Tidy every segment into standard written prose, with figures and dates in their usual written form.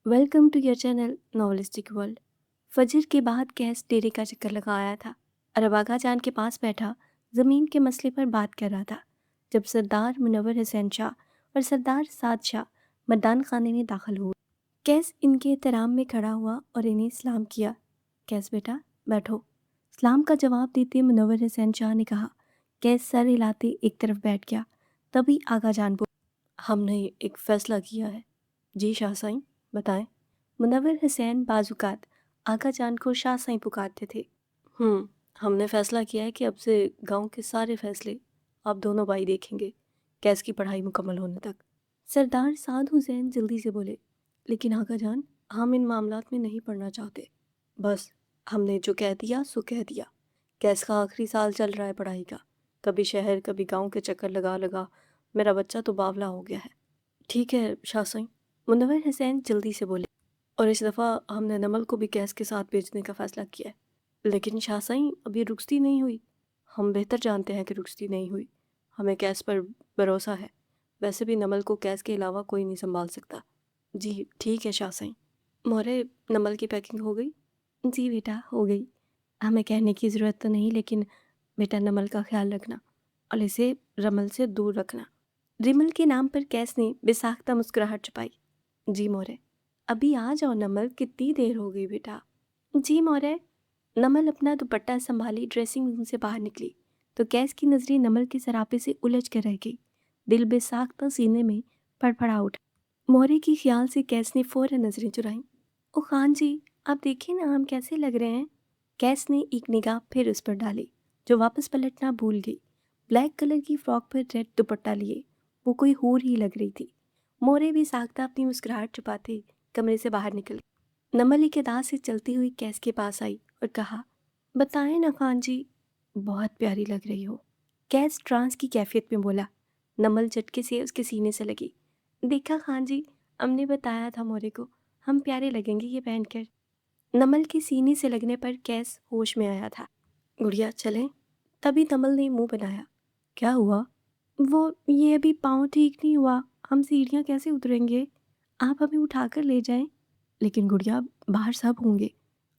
Welcome to your channel novelistic world. फजर के बाद कैस डेरे का चक्कर लगा आया था और अब आगा जान के पास बैठा ज़मीन के मसले पर बात कर रहा था जब सरदार मुनव्वर हुसैन शाह और सरदार साद शाह मर्दान खाने में दाखिल हुए। कैस इनके एहतराम में खड़ा हुआ और इन्हें सलाम किया। कैस बेटा बैठो, सलाम का जवाब देते मुनव्वर हुसैन शाह ने कहा। कैस सर हिलाते एक तरफ बैठ गया। तभी आगा जान बोला, हमने एक फ़ैसला किया है। जी शाह साईं, बताएं। मुनव्वर हुसैन बाजुकात आगा जान को शाह साईं पुकारते थे। हमने फ़ैसला किया है कि अब से गांव के सारे फैसले आप दोनों भाई देखेंगे, कैस की पढ़ाई मुकम्मल होने तक। सरदार साद हुसैन जल्दी से बोले, लेकिन आगा जान, हम इन मामलात में नहीं पढ़ना चाहते। बस हमने जो कह दिया सो कह दिया। कैस का आखिरी साल चल रहा है पढ़ाई का, कभी शहर कभी गांव के चक्कर लगा लगा मेरा बच्चा तो बावला हो गया है। ठीक है शाह साईं, मुनव्वर हुसैन जल्दी से बोले। और इस दफ़ा हमने नमल को भी कैस के साथ भेजने का फ़ैसला किया है। लेकिन शाह साईं, अब ये रुखसती नहीं हुई। हम बेहतर जानते हैं कि रुखसती नहीं हुई। हमें कैस पर भरोसा है। वैसे भी नमल को कैस के अलावा कोई नहीं संभाल सकता। जी ठीक है शाह साईं। मोरे, नमल की पैकिंग हो गई? जी बेटा हो गई। हमें कहने की ज़रूरत तो नहीं, लेकिन बेटा नमल का ख्याल रखना और इसे रमल से दूर रखना। रिमल के नाम पर कैस ने बेसाख्ता मुस्कुराहट छुपाई। जी मोरे, अभी आ जाओ नमल, कितनी देर हो गई बेटा। जी मोरे। नमल अपना दुपट्टा संभाली ड्रेसिंग रूम से बाहर निकली तो कैस की नज़रें नमल के सरापे से उलझ कर रह गई। दिल बेसाख्ता सीने में फड़फड़ा उठा। मोरे की ख्याल से कैस ने फ़ौरन नज़रें चुराईं। ओ खान जी, आप देखिए ना हम कैसे लग रहे हैं। कैस ने एक निगाह फिर उस पर डाली, जो वापस पलटना भूल गई। ब्लैक कलर की फ्रॉक पर रेड दुपट्टा लिए वो कोई हूर ही लग रही थी। मोरे भी साख्ता अपनी मुस्कुराहट छुपाते कमरे से बाहर निकल गई। नमल एक अदा से चलती हुई कैस के पास आई और कहा, बताएं ना खान जी, बहुत प्यारी लग रही हो। कैस ट्रांस की कैफियत में बोला। नमल झटके से उसके सीने से लगी। देखा खान जी, हमने बताया था मोरे को, हम प्यारे लगेंगे ये पहनकर। नमल के सीने से लगने पर कैस होश में आया था। गुड़िया चलें? तभी नमल ने मुंह बनाया। क्या हुआ? वो ये अभी पाँव ठीक नहीं हुआ, हम सीढ़ियाँ कैसे उतरेंगे? आप हमें उठाकर ले जाएं। लेकिन गुड़िया, बाहर सब होंगे।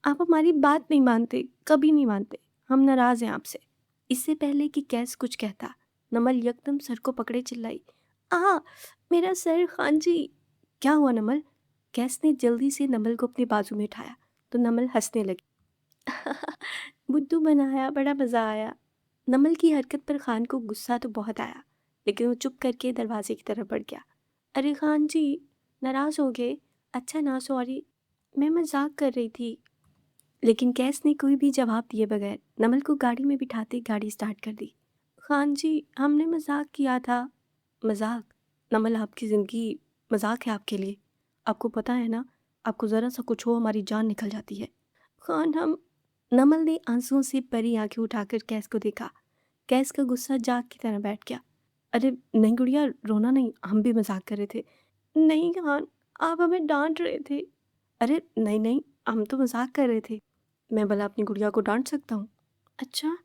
आप हमारी बात नहीं मानते, कभी नहीं मानते। हम नाराज़ हैं आपसे। इससे पहले कि कैस कुछ कहता, नमल यकदम सर को पकड़े चिल्लाई, आ मेरा सर खान जी। क्या हुआ नमल? कैस ने जल्दी से नमल को अपने बाजू में उठाया तो नमल हंसने लगी। बुद्धू बनाया, बड़ा मज़ा आया। नमल की हरकत पर खान को गुस्सा तो बहुत आया, लेकिन वो चुप करके दरवाजे की तरफ बढ़ गया। अरे खान जी, नाराज़ हो गए? अच्छा ना, सॉरी, मैं मजाक कर रही थी। लेकिन कैस ने कोई भी जवाब दिए बगैर नमल को गाड़ी में बिठाते गाड़ी स्टार्ट कर दी। खान जी, हमने मजाक किया था। मजाक? नमल, आपकी ज़िंदगी मजाक है आपके लिए। आपको पता है ना, आपको ज़रा सा कुछ हो हमारी जान निकल जाती है। खान हम नमल ने आंसुओं से भरी आंखें उठाकर कैस को देखा। कैस का गुस्सा जाग की तरह बैठ गया। अरे नहीं गुड़िया, रोना नहीं, हम भी मजाक कर रहे थे। नहीं खान, आप हमें डांट रहे थे। अरे नहीं नहीं, हम तो मजाक कर रहे थे। मैं भला अपनी गुड़िया को डांट सकता हूँ? अच्छा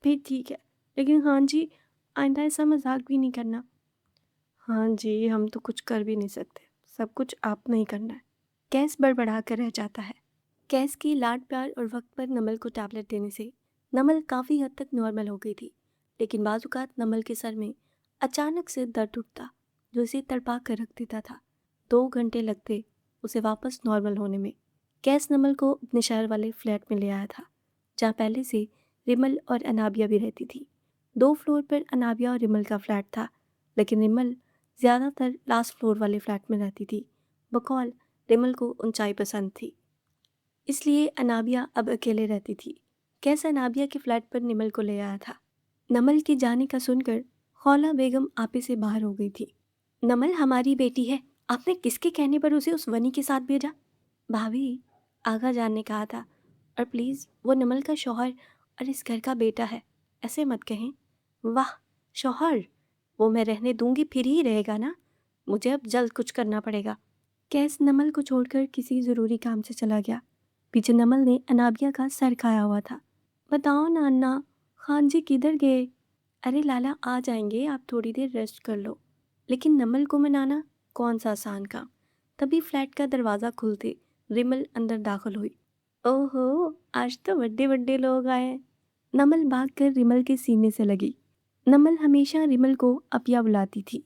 फिर ठीक है, लेकिन हाँ जी, आइंदा ऐसा मजाक भी नहीं करना। हाँ जी, हम तो कुछ कर भी नहीं सकते, सब कुछ आप नहीं करना है। कैस बड़बड़ा कर रह जाता है। कैस की लाड प्यार और वक्त पर नमल को टैबलेट देने से नमल काफ़ी हद तक नॉर्मल हो गई थी। लेकिन बाजुकात नमल के सर में अचानक से दर्द उठता जो इसे तड़पा कर रख देता था। 2 घंटे लगते उसे वापस नॉर्मल होने में। कैस नमल को अपने शहर वाले फ्लैट में ले आया था, जहाँ पहले से रिमल और अनाबिया भी रहती थी। 2 फ्लोर पर अनाबिया और रिमल का फ्लैट था, लेकिन रिमल ज़्यादातर लास्ट फ्लोर वाले फ्लैट में रहती थी। बकौल रिमल को ऊंचाई पसंद थी, इसलिए अनाबिया अब अकेले रहती थी। कैस अनाबिया के फ्लैट पर निमल को ले आया था। नमल के जाने का सुनकर खौला बेगम आपे से बाहर हो गई थी। नमल हमारी बेटी है, आपने किसके कहने पर उसे उस वनी के साथ भेजा? भाभी, आगा जान ने कहा था, और प्लीज़ वो नमल का शौहर और इस घर का बेटा है, ऐसे मत कहें। वाह, शौहर? वो मैं रहने दूंगी फिर ही रहेगा ना? मुझे अब जल्द कुछ करना पड़ेगा। कैस नमल को छोड़कर किसी ज़रूरी काम से चला गया। पीछे नमल ने अनाबिया का सर खाया हुआ था। बताओ नाना, खान जी किधर गए? अरे लाला आ जाएंगे, आप थोड़ी देर रेस्ट कर लो। लेकिन नमल को मनाना कौन सा आसान काम तभी फ्लैट का दरवाज़ा खुलते रिमल अंदर दाखिल हुई। ओहो, आज तो बड्डे बड्डे लोग आए हैं। नमल भागकर रिमल के सीने से लगी। नमल हमेशा रिमल को अपिया बुलाती थी।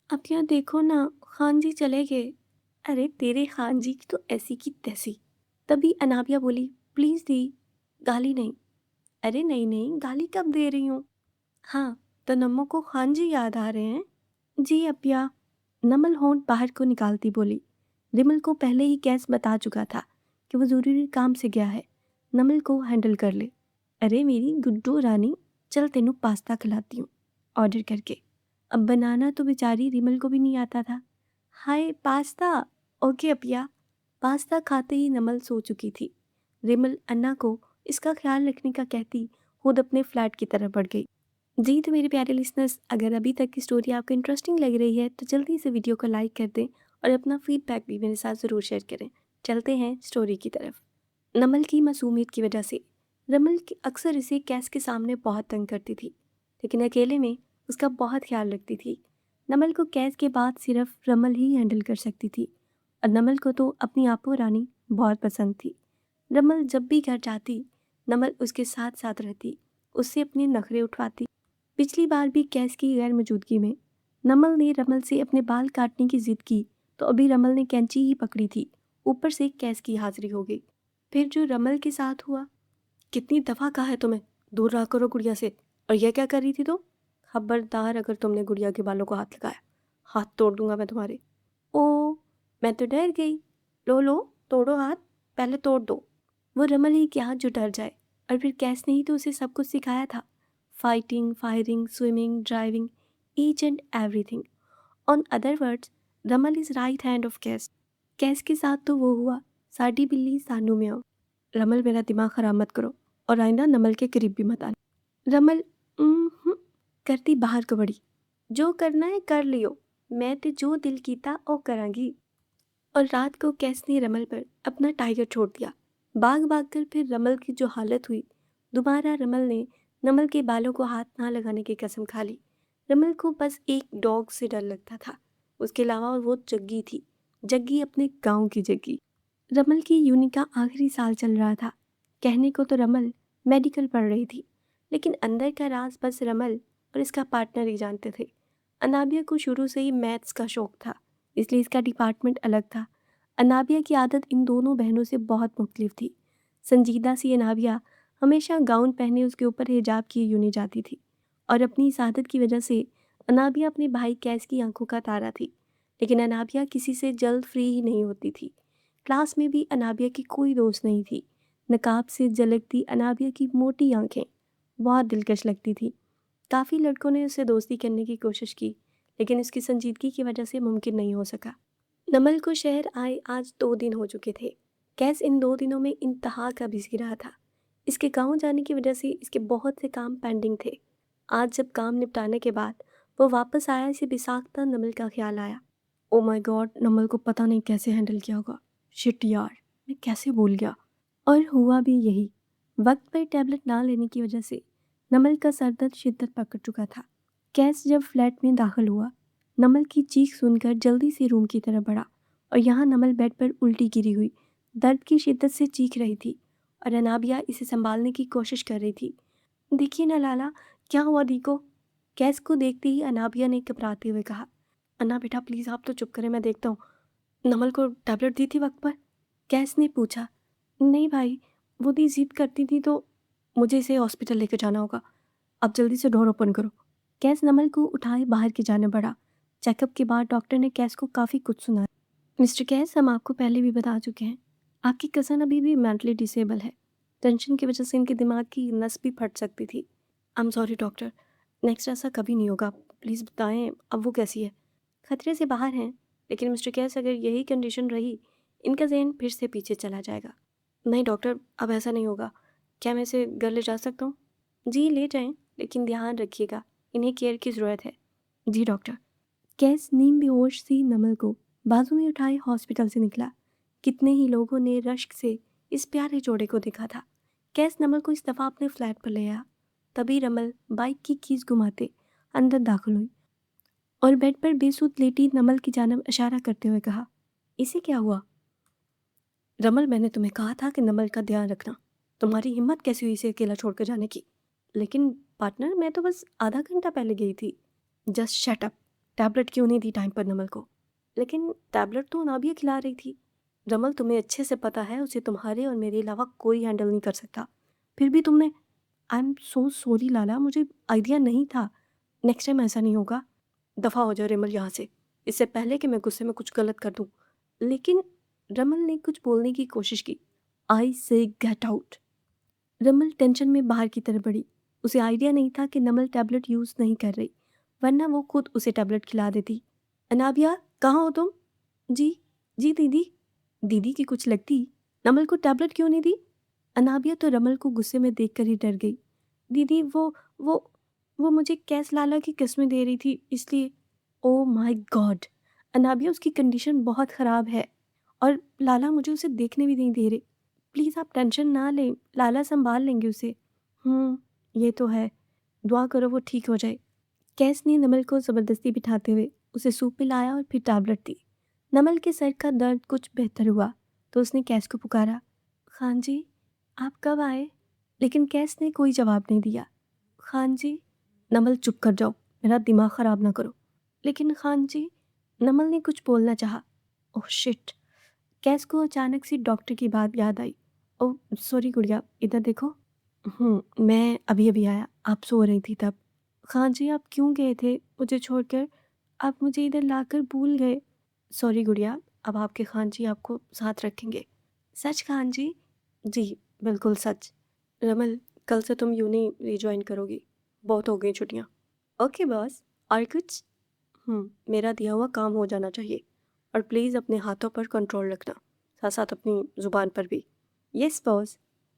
अपिया देखो ना, खान जी चले गए। अरे तेरे खान जी की तो ऐसी की तैसी। तभी अनाबिया बोली, प्लीज़ दी, गाली नहीं। अरे नहीं नहीं, गाली कब दे रही हूँ। हाँ, तो नम्मो को खान जी याद आ रहे हैं। जी अपिया, नमल होंठ बाहर को निकालती बोली। रिमल को पहले ही कैस बता चुका था कि वो ज़रूरी काम से गया है, नमल को हैंडल कर ले। अरे मेरी गुड्डू रानी, चल तेनू पास्ता खिलाती हूँ ऑर्डर करके। अब बनाना तो बेचारी रिमल को भी नहीं आता था। हाय पास्ता, ओके अपिया। पास्ता खाते ही नमल सो चुकी थी। रिमल अन्ना को इसका ख्याल रखने का कहती खुद अपने फ्लैट की तरफ बढ़ गई। जी तो मेरे प्यारे लिसनर्स, अगर अभी तक की स्टोरी आपको इंटरेस्टिंग लग रही है तो जल्दी से वीडियो को लाइक कर दें और अपना फीडबैक भी मेरे साथ ज़रूर शेयर करें। चलते हैं स्टोरी की तरफ। नमल की मासूमियत की वजह से रमल अक्सर इसे कैस के सामने बहुत तंग करती थी, लेकिन अकेले में उसका बहुत ख्याल रखती थी। नमल को कैस के बाद सिर्फ रमल ही हैंडल कर सकती थी और नमल को तो अपनी आपो रानी बहुत पसंद थी। रमल जब भी घर जाती, नमल उसके साथ साथ रहती, उससे अपने नखरे उठवाती। पिछली बार भी कैस की गैर मौजूदगी में नमल ने रमल से अपने बाल काटने की जिद की तो अभी रमल ने कैंची ही पकड़ी थी, ऊपर से कैस की हाजिरी हो गई। फिर जो रमल के साथ हुआ, कितनी दफ़ा कहा है तुम्हें दूर रहा करो गुड़िया से, और यह क्या कर रही थी तो? खबरदार अगर तुमने गुड़िया के बालों को हाथ लगाया, हाथ तोड़ दूंगा मैं तुम्हारे। ओ, मैं तो डर गई। लो लो, तोड़ो हाथ, पहले तोड़ दो। वो रमल ही क्या जो डर जाए, और फिर कैस ने ही तो उसे सब कुछ सिखाया था। Fighting, firing, swimming, driving, each and everything. On other words, Ramal is right hand of Qais. Qais के साथ तो वो हुआ, साडी बिल्ली सानू में आओ। रमल मेरा दिमाग ख़राब मत करो और आइंदा नमल के करीब भी मत आना। रमल करती बाहर को बढ़ी। जो करना है कर लियो, मैं ते जो दिल कीता ओ करांगी। और रात को कैस ने रमल पर अपना टाइगर छोड़ दिया। भाग भाग कर फिर रमल की जो हालत हुई, दोबारा रमल ने नमल के बालों को हाथ ना लगाने की कसम खा ली। रमल को बस एक डॉग से डर लगता था, उसके अलावा वो जग्गी थी, जग्गी अपने गांव की जग्गी। रमल की यूनी का आखिरी साल चल रहा था। कहने को तो रमल मेडिकल पढ़ रही थी, लेकिन अंदर का राज बस रमल और इसका पार्टनर ही जानते थे। अनाबिया को शुरू से ही मैथ्स का शौक था, इसलिए इसका डिपार्टमेंट अलग था। अनाबिया की आदत इन दोनों बहनों से बहुत मुख्तलिफ थी। संजीदा सी अनाबिया हमेशा गाउन पहने उसके ऊपर हिजाब किए यूनी जाती थी, और अपनी इस आदत की वजह से अनाबिया अपने भाई कैस की आंखों का तारा थी। लेकिन अनाबिया किसी से जल्द फ्री ही नहीं होती थी। क्लास में भी अनाबिया की कोई दोस्त नहीं थी। नकाब से झलकती अनाबिया की मोटी आंखें बहुत दिलकश लगती थी। काफ़ी लड़कों ने उससे दोस्ती करने की कोशिश की, लेकिन उसकी संजीदगी की वजह से मुमकिन नहीं हो सका। नमल को शहर आए आज 2 दिन हो चुके थे। कैस इन 2 दिनों में इंतहा का बिजी रहा था। इसके गांव जाने की वजह से इसके बहुत से काम पेंडिंग थे। आज जब काम निपटाने के बाद वो वापस आया, इसे बिसाख्ता नमल का ख्याल आया। ओ माय गॉड, नमल को पता नहीं कैसे हैंडल किया होगा। शिट यार, मैं कैसे भूल गया। और हुआ भी यही। वक्त पर टैबलेट ना लेने की वजह से नमल का सरदर्द शिद्दत पकड़ चुका था। कैस जब फ्लैट में दाखिल हुआ, नमल की चीख सुनकर जल्दी से रूम की तरफ बढ़ा, और यहाँ नमल बेड पर उल्टी गिरी हुई दर्द की शिद्दत से चीख रही थी, और अनाबिया इसे संभालने की कोशिश कर रही थी। देखिए ना लाला, क्या हुआ दी को? कैस को देखते ही अनाबिया ने घबराते हुए कहा। अन्ना बेटा प्लीज़ आप तो चुप करें, मैं देखता हूँ। नमल को टैबलेट दी थी वक्त पर? कैस ने पूछा। नहीं भाई, वो दी जिद करती थी तो मुझे इसे हॉस्पिटल लेकर जाना होगा। अब जल्दी से डोर ओपन करो। कैस नमल को उठाए बाहर की जाने बढ़ा। चेकअप के बाद डॉक्टर ने कैस को काफ़ी कुछ सुनाया। मिस्टर कैस, हम आपको पहले भी बता चुके हैं, आपकी कज़न अभी भी मेंटली डिसेबल है। टेंशन की वजह से इनके दिमाग की नस भी फट सकती थी। I am sorry doctor, next ऐसा कभी नहीं होगा। प्लीज़ बताएं अब वो कैसी है? खतरे से बाहर हैं, लेकिन मिस्टर कैस अगर यही कंडीशन रही, इनका जहन फिर से पीछे चला जाएगा। नहीं डॉक्टर, अब ऐसा नहीं होगा। क्या मैं इसे घर ले जा सकता हूँ? जी ले जाएं, लेकिन ध्यान रखिएगा, इन्हें केयर की ज़रूरत है। जी डॉक्टर। कैस नीम बेहोश सी नमल को बाजू में उठाए हॉस्पिटल से निकला। कितने ही लोगों ने रश्क से इस प्यारे जोड़े को देखा था। कैस नमल को इस दफ़ा अपने फ्लैट पर ले आया। तभी रमल बाइक की कीज घुमाते अंदर दाखिल हुई और बेड पर बेसुध लेटी नमल की जानब इशारा करते हुए कहा, इसे क्या हुआ? रमल, मैंने तुम्हें कहा था कि नमल का ध्यान रखना। तुम्हारी हिम्मत कैसी हुई इसे अकेला छोड़कर जाने की? लेकिन पार्टनर, मैं तो बस आधा घंटा पहले गई थी। Just shut up. टैबलेट क्यों नहीं दी टाइम पर नमल को? लेकिन टैबलेट तो नाबिया खिला रही थी। रमल, तुम्हें अच्छे से पता है उसे तुम्हारे और मेरे अलावा कोई हैंडल नहीं कर सकता। फिर भी तुमने। आई एम सो सॉरी लाला, मुझे आइडिया नहीं था। नेक्स्ट टाइम ऐसा नहीं होगा। दफ़ा हो जाओ रमल यहाँ से, इससे पहले कि मैं गुस्से में कुछ गलत कर दूँ। लेकिन रमल ने कुछ बोलने की कोशिश की। आई से गेट आउट। रमल टेंशन में बाहर की तरफ बढ़ी। उसे आइडिया नहीं था कि नमल टैबलेट यूज़ नहीं कर रही, वरना वो खुद उसे टैबलेट खिला देती। अनाबिया, कहाँ हो तुम? जी, जी दीदी। दीदी की कुछ लगती। नमल को टैबलेट क्यों नहीं दी? अनाबिया तो रमल को गुस्से में देखकर ही डर गई। दीदी, वो वो मुझे कैस लाला की किस्में दे रही थी, इसलिए। Oh my God! अनाबिया, उसकी कंडीशन बहुत ख़राब है और लाला मुझे उसे देखने भी नहीं दे रहे। प्लीज़ आप टेंशन ना लें, लाला सँभाल लेंगे उसे। ये तो है। दुआ करो वो ठीक हो जाए। कैस ने नमल को ज़बरदस्ती बिठाते हुए उसे सूप पिलाया और फिर टैबलेट दी। नमल के सर का दर्द कुछ बेहतर हुआ तो उसने कैस को पुकारा। खान जी, आप कब आए? लेकिन कैस ने कोई जवाब नहीं दिया। खान जी। नमल, चुप कर जाओ, मेरा दिमाग ख़राब ना करो। लेकिन खान जी। नमल ने कुछ बोलना चाहा। Oh shit! कैस को अचानक से डॉक्टर की बात याद आई। ओह सॉरी गुड़िया, इधर देखो। मैं अभी अभी आया, आप सो रही थी तब। खान जी, आप क्यों गए थे मुझे छोड़कर? आप मुझे इधर लाकर भूल गए। सॉरी गुड़िया, अब आपके खान जी आपको साथ रखेंगे। सच खान जी? जी, बिल्कुल सच। रमल, कल से तुम यूनी रिजॉइन करोगी। बहुत हो गई छुट्टियाँ। Okay boss. और कुछ? मेरा दिया हुआ काम हो जाना चाहिए। और प्लीज़ अपने हाथों पर कंट्रोल रखना, साथ साथ अपनी ज़ुबान पर भी। Yes boss.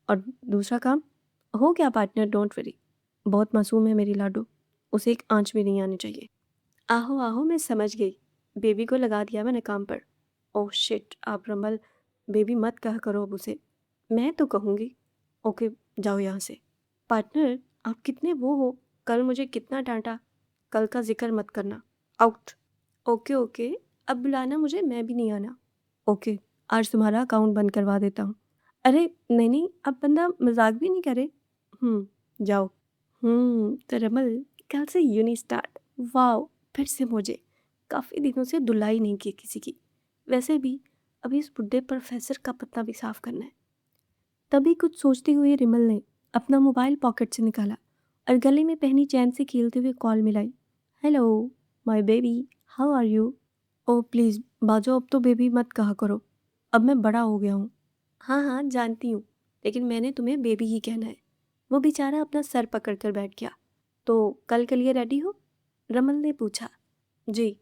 और दूसरा काम? हो गया पार्टनर, डोंट वरी। बहुत मासूम है मेरी लाडो, उसे एक आंच भी नहीं आनी चाहिए। आहो आहो, मैं समझ गई। बेबी को लगा दिया मैंने काम पर। Oh shit! आप रमल, बेबी मत कहा करो अब उसे। मैं तो कहूँगी। ओके, जाओ यहाँ से। पार्टनर, आप कितने वो हो, कल मुझे कितना डांटा। कल का जिक्र मत करना। आउट। ओके ओके, अब बुलाना मुझे, मैं भी नहीं आना। ओके, आज तुम्हारा अकाउंट बंद करवा देता हूँ। अरे नहीं नहीं, अब बंदा मजाक भी नहीं करे। जाओ। तो रमल, कल से यूनी स्टार्ट। वाओ! फिर से मुझे काफ़ी दिनों से धुलाई नहीं की किसी की। वैसे भी अभी इस बुड्ढे प्रोफेसर का पत्ता भी साफ करना है। तभी कुछ सोचते हुए रिमल ने अपना मोबाइल पॉकेट से निकाला और गले में पहनी चैन से खेलते हुए कॉल मिलाई। Hello my baby, how are you? Oh please बाजो, अब तो बेबी मत कहा करो, अब मैं बड़ा हो गया हूँ। हाँ हाँ जानती हूँ, लेकिन मैंने तुम्हें बेबी ही कहना है। वो बेचारा अपना सर पकड़ कर बैठ गया। तो कल के लिए रेडी हो? रमन ने पूछा। जी,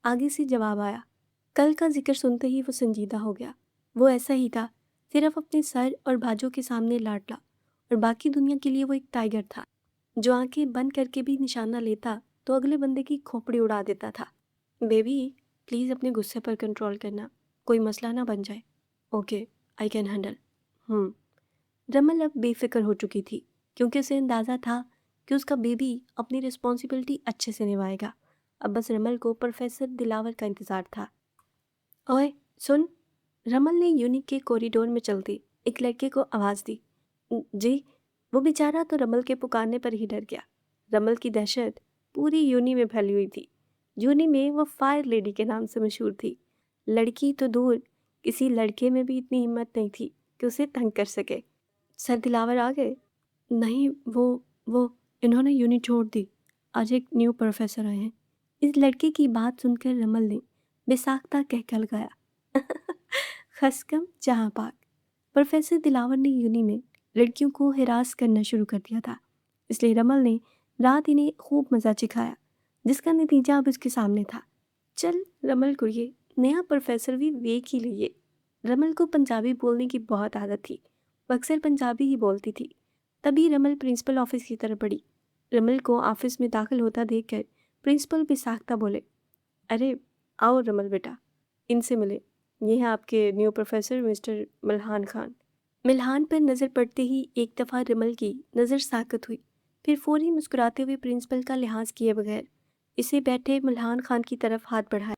आगे से जवाब आया। कल का जिक्र सुनते ही वो संजीदा हो गया। वो ऐसा ही था, सिर्फ अपने सर और बाजू के सामने लाडला, और बाकी दुनिया के लिए वो एक टाइगर था जो आंखें बंद करके भी निशाना लेता तो अगले बंदे की खोपड़ी उड़ा देता था। बेबी, प्लीज़ अपने गुस्से पर कंट्रोल करना, कोई मसला ना बन जाए। Okay, I can handle. Hmm Ramal अब बेफिक्र हो चुकी थी, क्योंकि उसे अंदाज़ा था कि उसका बेबी अपनी रिस्पॉन्सिबिलिटी अच्छे से निभाएगा। अब बस रमल को प्रोफेसर दिलावर का इंतज़ार था। ओए सुन! रमल ने यूनिक के कॉरिडोर में चलती एक लड़के को आवाज़ दी। जी। वो बेचारा तो रमल के पुकारने पर ही डर गया। रमल की दहशत पूरी यूनी में फैली हुई थी। यूनी में वो फायर लेडी के नाम से मशहूर थी। लड़की तो दूर, किसी लड़के में भी इतनी हिम्मत नहीं थी कि उसे तंग कर सके। सर दिलावर आ गए? नहीं, वो इन्होंने यूनिट छोड़ दी। आज एक न्यू प्रोफेसर आए हैं। इस लड़के की बात सुनकर रमल ने बेसाख्ता कहकर लगाया। खसकम जहाँ पाक। प्रोफेसर दिलावर ने यूनी में लड़कियों को हिरास करना शुरू कर दिया था, इसलिए रमल ने रात इन्हें खूब मज़ा चिखाया, जिसका नतीजा अब उसके सामने था। चल रमल कुड़िए, नया प्रोफेसर भी वेख ही लिए। रमल को पंजाबी बोलने की बहुत आदत थी, वो अक्सर पंजाबी ही बोलती थी। तभी रमल प्रिंसिपल ऑफिस की तरफ बढ़ी। रमल को ऑफिस में दाखिल होता देखकर प्रिंसिपल बेसाख्ता बोले। अरे आओ रमल बेटा, इनसे मिले। ये हैं आपके new professor mister Malhan Khan. Milhan पर नज़र पड़ते ही एक दफ़ा रमल की नज़र साकत हुई, फिर फौरी मुस्कुराते हुए प्रिंसिपल का लिहाज किए बगैर इसे बैठे मल्हान खान की तरफ हाथ बढ़ाया।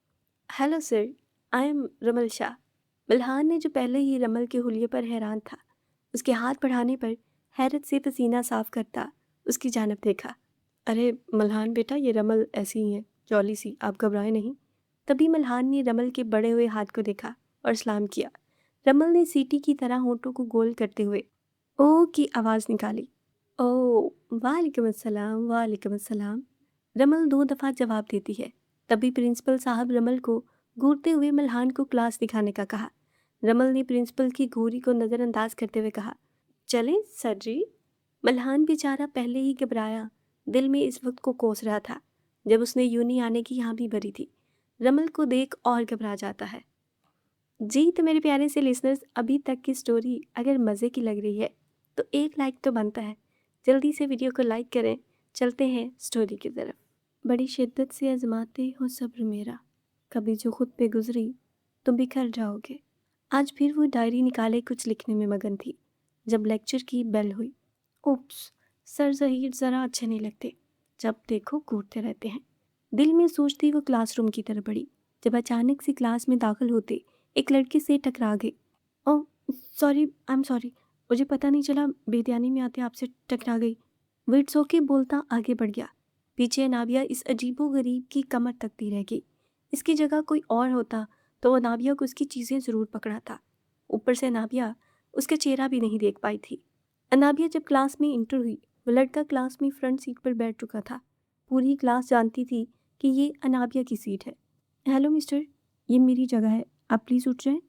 Hello sir, I am Ramal Shah. Malhan ने, जो पहले ही रमल के हुलिये पर हैरान था, उसके हाथ बढ़ाने पर हैरत से पसीना साफ करता उसकी जानब देखा। अरे मल्हान बेटा, ये रमल ऐसी ही है, जॉली सी, आप घबराए नहीं। तभी मल्हान ने रमल के बड़े हुए हाथ को देखा और सलाम किया। रमल ने सीटी की तरह होंठों को गोल करते हुए ओ की आवाज़ निकाली। ओ, वालेकुम अस्सलाम, वालेकुम अस्सलाम। रमल 2 दफ़ा जवाब देती है। तभी प्रिंसिपल साहब रमल को घूरते हुए मल्हान को क्लास दिखाने का कहा। रमल ने प्रिंसिपल की घूरी को नज़रअंदाज करते हुए कहा, चलें सर जी। मल्हान बेचारा पहले ही घबराया दिल में इस वक्त को कोस रहा था जब उसने यूनी आने की यहाँ भी भरी थी। रमल को देख और घबरा जाता है। जी तो मेरे प्यारे से लिसनर्स, अभी तक की स्टोरी अगर मज़े की लग रही है तो एक लाइक तो बनता है। जल्दी से वीडियो को लाइक करें। चलते हैं स्टोरी की तरफ। बड़ी शिद्दत से आजमाते हो सब्र मेरा, कभी जो खुद पे गुजरी तो बिखर जाओगे। आज फिर वो डायरी निकाले कुछ लिखने में मगन थी जब लेक्चर की बेल हुई। उप्स, सर ज़हीर ज़रा अच्छे नहीं लगते, जब देखो घूरते रहते हैं। दिल में सोचती वो क्लासरूम की तरफ बढ़ी जब अचानक से क्लास में दाखिल होते एक लड़के से टकरा गई। Oh sorry, I am sorry, मुझे पता नहीं चला, बेध्यानी में आते आपसे टकरा गई। वो इट्स ओके बोलता आगे बढ़ गया। पीछे नाबिया इस अजीबो गरीब की कमर तकती रह गई। इसकी जगह कोई और होता तो वो नाबिया को उसकी चीज़ें ज़रूर पकड़ाता। ऊपर से नाबिया उसका चेहरा भी नहीं देख पाई थी। अनाबिया जब क्लास में इंटर हुई, वो लड़का क्लास में फ्रंट सीट पर बैठ चुका था। पूरी क्लास जानती थी कि ये अनाबिया की सीट है। हेलो मिस्टर, ये मेरी जगह है, आप प्लीज़ उठ जाएं।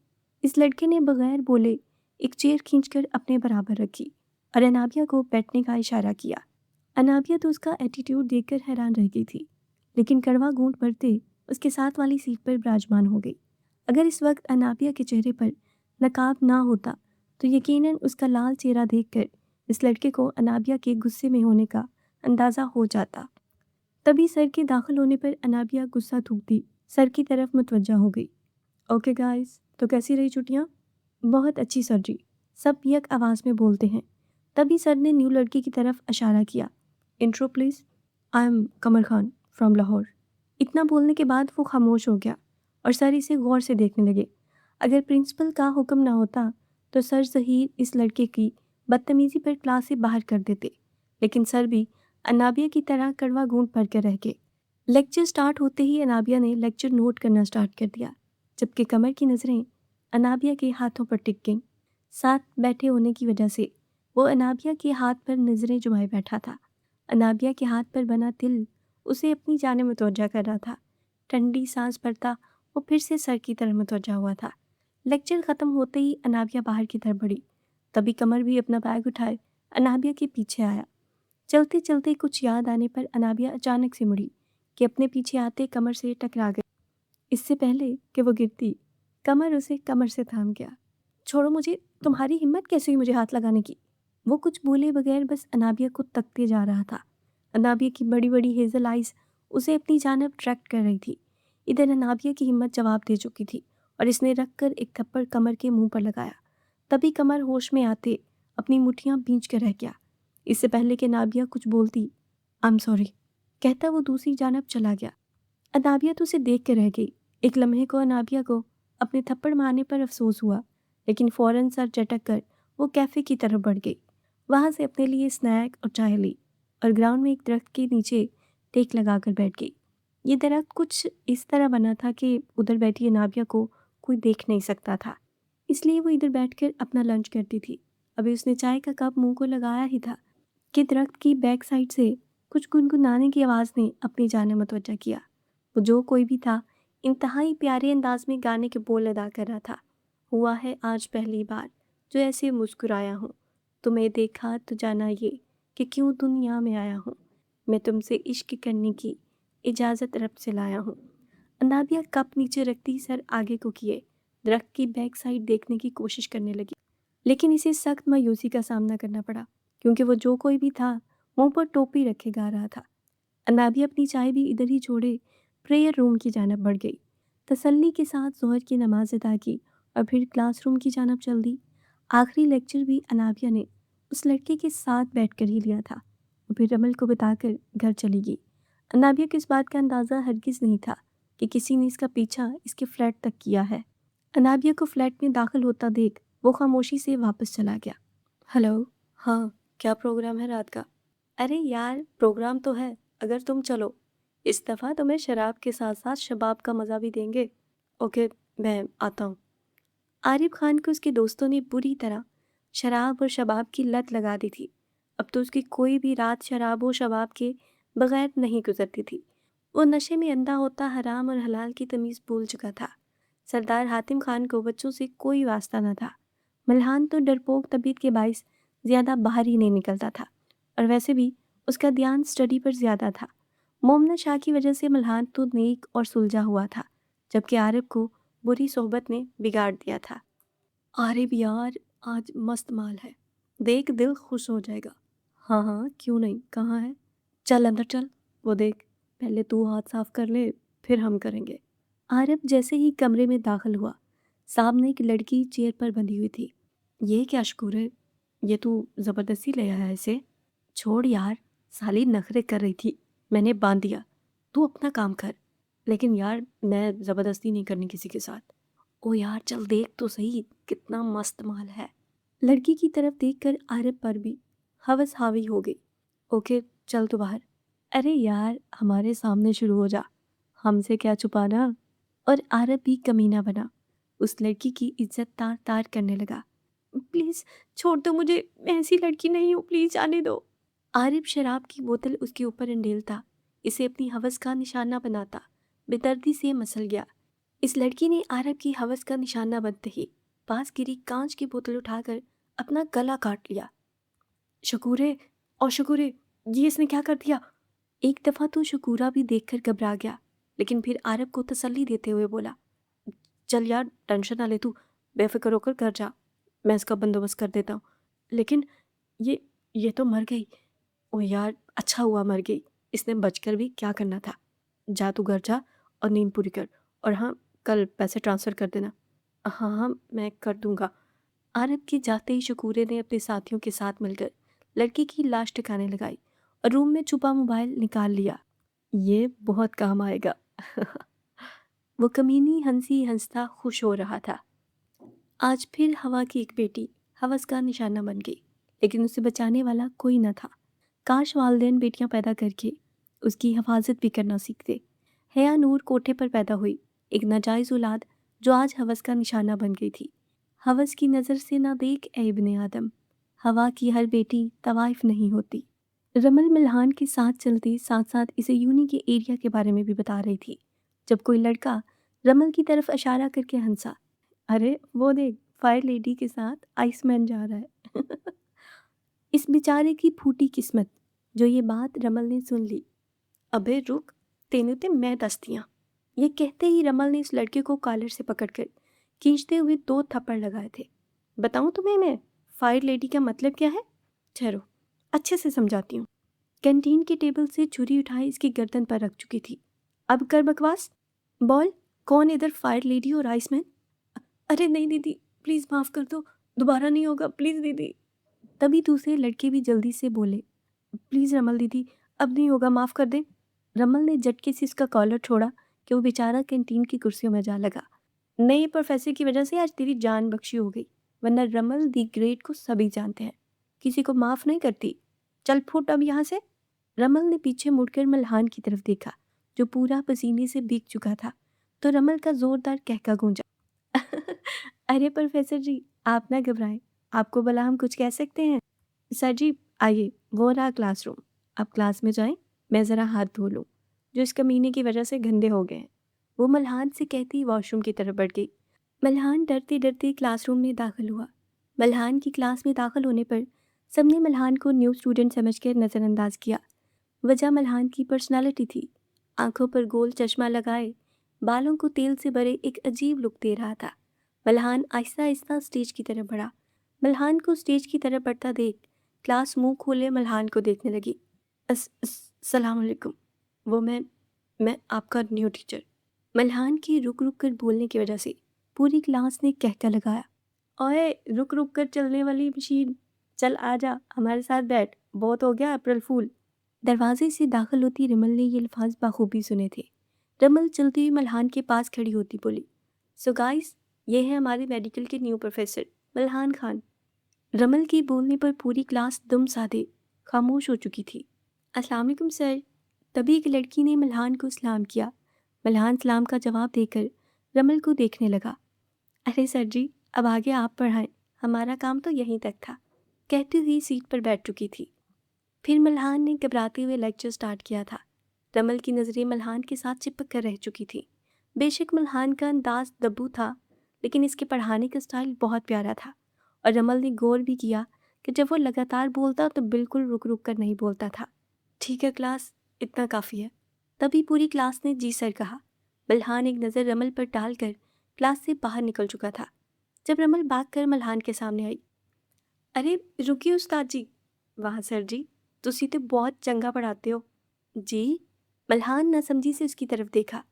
इस लड़के ने बगैर बोले एक चेयर खींचकर अपने बराबर रखी और अनाबिया को बैठने का इशारा किया। अनाबिया तो उसका एटीट्यूड देखकर हैरान रह गई थी, लेकिन कड़वा घूंट भरते उसके साथ वाली सीट पर विराजमान हो गई। अगर इस वक्त अनाबिया के चेहरे पर नकाब ना होता तो यकीनन उसका लाल चेहरा देखकर इस लड़के को अनाबिया के गुस्से में होने का अंदाज़ा हो जाता। तभी सर के दाखिल होने पर अनाबिया गुस्सा थूकती सर की तरफ मुतवज्जा हो गई। ओके गाइस, तो कैसी रही छुट्टियाँ? बहुत अच्छी सर जी, सब यक आवाज़ में बोलते हैं। तभी सर ने न्यू लड़की की तरफ इशारा किया। Intro please. I am Qamar Khan from Lahore. इतना बोलने के बाद वो खामोश हो गया और सर इसे गौर से देखने लगे। अगर प्रिंसिपल का हुक्म ना होता तो सर ज़हीर इस लड़के की बदतमीज़ी पर क्लास से बाहर कर देते, लेकिन सर भी अनाबिया की तरह कड़वा घूंट भर कर रह गए। लेक्चर स्टार्ट होते ही अनाबिया ने लेक्चर नोट करना स्टार्ट कर दिया, जबकि कमर की नज़रें अनाबिया के हाथों पर टिक गईं। साथ बैठे होने की वजह से वो अनाबिया के हाथ पर नज़रें जुमाए बैठा था। अनाबिया के हाथ पर बना तिल उसे अपनी जाने मुतवज्जा कर रहा था। ठंडी सांस भरता वो फिर से सर की तरफ मुतवज्जा हुआ था। लेक्चर ख़त्म होते ही अनाबिया बाहर की तरफ बढ़ी। तभी कमर भी अपना बैग उठाए अनाबिया के पीछे आया। चलते चलते कुछ याद आने पर अनाबिया अचानक से मुड़ी कि अपने पीछे आते कमर से टकरा गई। इससे पहले कि वो गिरती, कमर उसे कमर से थाम गया। छोड़ो मुझे, तुम्हारी हिम्मत कैसे हुई मुझे हाथ लगाने की? वो कुछ बोले बगैर बस अनाबिया को तकते जा रहा था। अनाबिया की बड़ी बड़ी हेजल आइज उसे अपनी जानब अट्रैक्ट कर रही थी। इधर अनाबिया की हिम्मत जवाब दे चुकी थी और इसने रख कर एक थप्पड़ कमर के मुंह पर लगाया। तभी कमर होश में आते अपनी मुट्ठियां भींच कर रह गया। इससे पहले कि नाबिया कुछ बोलती, आई एम सॉरी कहता वो दूसरी जानब चला गया। अनाबिया तो उसे देख कर रह गई। एक लम्हे को अनाबिया को अपने थप्पड़ मारने पर अफसोस हुआ, लेकिन फ़ौरन सर झटक कर वो कैफ़े की तरफ बढ़ गई। वहाँ से अपने लिए स्नैक और चाय ली और ग्राउंड में एक दरख्त के नीचे टेक लगा कर बैठ गई। ये दरख्त कुछ इस तरह बना था कि उधर बैठी अनाबिया को कोई देख नहीं सकता था, इसलिए वो इधर बैठकर अपना लंच करती थी। अभी उसने चाय का कप मुंह को लगाया ही था कि दरख्त की बैक साइड से कुछ गुनगुनाने की आवाज़ ने अपनी जानिब मुतवज्जा किया। वो जो कोई भी था, इंतहाई प्यारे अंदाज में गाने के बोल अदा कर रहा था। हुआ है आज पहली बार जो ऐसे मुस्कुराया हूँ, तुम्हें देखा तो जाना ये कि क्यों दुनिया में आया हूँ, मैं तुमसे इश्क करने की इजाज़त रब से लाया हूँ। अनाबिया कप नीचे रखती सर आगे को किए दरख्त की बैक साइड देखने की कोशिश करने लगी, लेकिन इसे सख्त मायूसी का सामना करना पड़ा क्योंकि वो जो कोई भी था मुंह पर टोपी रखे गा रहा था। अनाबिया अपनी चाय भी इधर ही छोड़े प्रेयर रूम की जानब बढ़ गई। तसल्ली के साथ ज़ोहर की नमाज अदा की और फिर क्लासरूम की जानब चल दी। आखिरी लेक्चर भी अनाबिया ने उस लड़के के साथ बैठकर ही लिया था और फिर रमल को बताकर घर चली गई। अनाबिया को इस बात का अंदाज़ा हरगिज़ नहीं था कि किसी ने इसका पीछा इसके फ्लैट तक किया है। अनाबिया को फ्लैट में दाखिल होता देख वो खामोशी से वापस चला गया। हेलो। हाँ, क्या प्रोग्राम है रात का? अरे यार, प्रोग्राम तो है, अगर तुम चलो। इस दफ़ा तुम्हें शराब के साथ साथ शबाब का मज़ा भी देंगे। ओके, मैं आता हूँ। आरिफ खान को उसके दोस्तों ने बुरी तरह शराब और शबाब की लत लगा दी थी। अब तो उसकी कोई भी रात शराब और शबाब के बगैर नहीं गुजरती थी। वो नशे में अंधा होता हराम और हलाल की तमीज़ भूल चुका था। सरदार हातिम खान को बच्चों से कोई वास्ता न था। मल्हान तो डरपोक तबीयत के बाइस ज़्यादा बाहर ही नहीं निकलता था, और वैसे भी उसका ध्यान स्टडी पर ज़्यादा था। मोमना शाह की वजह से मल्हान तो नेक और सुलझा हुआ था, जबकि आरिफ को बुरी सोहबत ने बिगाड़ दिया था। आरिफ यार, आज मस्त माल है, देख दिल खुश हो जाएगा। हाँ हाँ, क्यों नहीं, कहाँ है? चल अंदर चल, वो देख, पहले तू हाथ साफ कर ले, फिर हम करेंगे। आरब जैसे ही कमरे में दाखिल हुआ, सामने एक लड़की चेयर पर बंधी हुई थी। ये क्या शकूर है, ये तू ज़बरदस्ती ले आया है इसे? छोड़ यार, साली नखरे कर रही थी, मैंने बांध दिया, तू अपना काम कर। लेकिन यार, मैं ज़बरदस्ती नहीं करनी किसी के साथ। ओ यार, चल देख तो सही, कितना मस्त माल है। लड़की की तरफ देखकर आरब पर भी हवस हावी हो गई। ओके, चल तू बाहर। अरे यार, हमारे सामने शुरू हो जा, हमसे क्या छुपाना। और आरब भी कमीना बना, उस लड़की की इज्जत तार तार करने लगा। प्लीज़ छोड़ दो मुझे, मैं ऐसी लड़की नहीं हूँ, प्लीज़ जाने दो। आरिफ शराब की बोतल उसके ऊपर अंडेलता, इसे अपनी हवस का निशाना बनाता, बेदर्दी से मसल गया। इस लड़की ने आरब की हवस का निशाना बनते ही पास गिरी कांच की बोतल उठाकर अपना गला काट लिया। शकूरे, और शकूरे, ये इसने क्या कर दिया? एक दफ़ा तो शकूरा भी देखकर घबरा गया, लेकिन फिर आरब को तसल्ली देते हुए बोला, चल यार, टेंशन ना ले तू, बेफिक्र होकर घर जा, मैं इसका बंदोबस्त कर देता हूँ। लेकिन ये ये तो मर गई। ओ यार, अच्छा हुआ मर गई, इसने बचकर भी क्या करना था। जा तू घर जा और नींद पूरी कर, और हाँ, कल पैसे ट्रांसफ़र कर देना। हाँ हाँ, मैं कर दूंगा। आरब के जाते ही शकूरे ने अपने साथियों के साथ मिलकर लड़की की लाश ठिकाने लगाई और रूम में छुपा मोबाइल निकाल लिया। ये बहुत काम आएगा। वो कमीनी हंसी हंसता खुश हो रहा था। आज फिर हवा की एक बेटी हवस का निशाना बन गई, लेकिन उसे बचाने वाला कोई न था। काश वालिदैन बेटियां पैदा करके उसकी हिफाजत भी करना सीखते। हया नूर कोठे पर पैदा हुई, एक नाजायज़ औलाद जो आज हवस का निशाना बन गई थी। हवस की नज़र से ना देख ए इब्ने आदम, हवा की हर बेटी तवाइफ नहीं होती। रमल मिल्हान के साथ चलते साथ साथ इसे यूनी के एरिया के बारे में भी बता रही थी, जब कोई लड़का रमल की तरफ इशारा करके हंसा। अरे वो देख, फायर लेडी के साथ आइसमैन जा रहा है। इस बेचारे की फूटी किस्मत, जो ये बात रमल ने सुन ली। अबे रुक, तेनू ते मैं दस्तियाँ। ये कहते ही रमल ने इस लड़के को कॉलर से पकड़कर खींचते हुए 2 थप्पड़ लगाए थे। बताऊं तुम्हें मैं फायर लेडी का मतलब क्या है? ठहरो, अच्छे से समझाती हूँ। कैंटीन की टेबल से छुरी उठाई इसकी गर्दन पर रख चुकी थी। अब कर बकवास, बोल, कौन इधर फायर लेडी और आइसमैन? अरे नहीं दीदी, प्लीज़ माफ़ कर दो, दोबारा नहीं होगा, प्लीज़ दीदी। तभी दूसरे लड़के भी जल्दी से बोले, प्लीज़ रमल दीदी, अब नहीं होगा, माफ़ कर दें। रमल ने झटके से इसका कॉलर छोड़ा कि वो बेचारा कैंटीन की कुर्सियों में जा लगा। नए प्रोफेसर की वजह से आज तेरी जान बख्शी हो गई, वरना रमल दी ग्रेट को सभी जानते हैं, किसी को माफ़ नहीं करती। चल फुट अब यहाँ से। रमल ने पीछे मुड़कर मल्हान की तरफ देखा, जो पूरा पसीने से भीग चुका था, तो रमल का जोरदार कहका गूंजा। अरे प्रोफेसर जी, आप ना घबराएं, आपको भला हम कुछ कह सकते हैं? सर जी, आइए, वो रहा क्लासरूम, आप क्लास में जाएं, मैं ज़रा हाथ धो लूँ, जो इस कमीने की वजह से गंदे हो गए हैं। वो मल्हान से कहती वॉशरूम की तरफ बढ़ गई। मल्हान डरते डरते क्लासरूम में दाखिल हुआ। मल्हान की क्लास में दाखिल होने पर सबने मल्हान को न्यू स्टूडेंट समझकर नज़रअंदाज किया। वजह मल्हान की पर्सनालिटी थी। आंखों पर गोल चश्मा लगाए, बालों को तेल से भरे एक अजीब लुक दे रहा था। मल्हान आहिस्ता आहिस्ता स्टेज की तरफ बढ़ा। मल्हान को स्टेज की तरफ बढ़ता देख क्लास मुंह खोले मल्हान को देखने लगी। सलाम अलैकुम, वो मैं आपका न्यू टीचर। मल्हान की रुक रुक कर बोलने की वजह से पूरी क्लास ने कहका लगाया, ओए रुक रुक कर चलने वाली मशीन, चल आ जा हमारे साथ बैठ, बहुत हो गया अप्रैल फूल। दरवाजे से दाखिल होती रिमल ने ये अल्फाज बाखूबी सुने थे। रमल चलती हुई मल्हान के पास खड़ी होती बोली, सो गाइस, ये है हमारे मेडिकल के न्यू प्रोफेसर मल्हान खान। रमल के बोलने पर पूरी क्लास दम साधे खामोश हो चुकी थी। अस्सलाम वालेकुम सर। तभी एक लड़की ने मल्हान को सलाम किया। मल्हान सलाम का जवाब देकर रमल को देखने लगा। अरे सर जी, अब आगे आप पढ़ाएं, हमारा काम तो यहीं तक था, कहती हुई सीट पर बैठ चुकी थी। फिर मल्हान ने घबराते हुए लेक्चर स्टार्ट किया था। रमल की नज़रें मल्हान के साथ चिपक कर रह चुकी थी। बेशक मल्हान का अंदाज दब्बू था, लेकिन इसके पढ़ाने का स्टाइल बहुत प्यारा था। और रमल ने गौर भी किया कि जब वो लगातार बोलता तो बिल्कुल रुक रुक कर नहीं बोलता था। ठीक है क्लास, इतना काफ़ी है। तभी पूरी क्लास ने जी सर कहा। मल्हान एक नज़र रमल पर डालकर क्लास से बाहर निकल चुका था। जब रमल भागकर मल्हान के सामने आई, अरे रुकिए उस्ताद जी। वाह सर जी, तुसी तो बहुत चंगा पढ़ाते हो। जी? मल्हान नासमझी से उसकी तरफ देखा।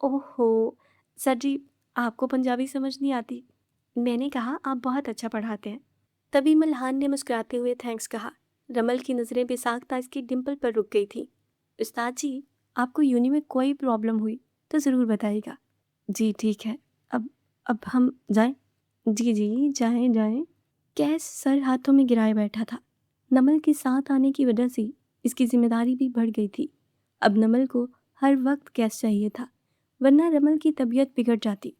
ओहो सर जी, आपको पंजाबी समझ नहीं आती। मैंने कहा आप बहुत अच्छा पढ़ाते हैं। तभी मल्हान ने मुस्कुराते हुए थैंक्स कहा। रमल की नज़रें बेसाख्ता इसकी डिंपल पर रुक गई थी। उस्ताद जी, आपको यूनी में कोई प्रॉब्लम हुई तो ज़रूर बताइएगा। जी ठीक है, अब हम जाएं? जी जी, जाएं जाएं। कैस सर हाथों में गिराए बैठा था। नमल के साथ आने की वजह से इसकी जिम्मेदारी भी बढ़ गई थी। अब नमल को हर वक्त कैस चाहिए था, वरना रमल की तबीयत बिगड़ जाती।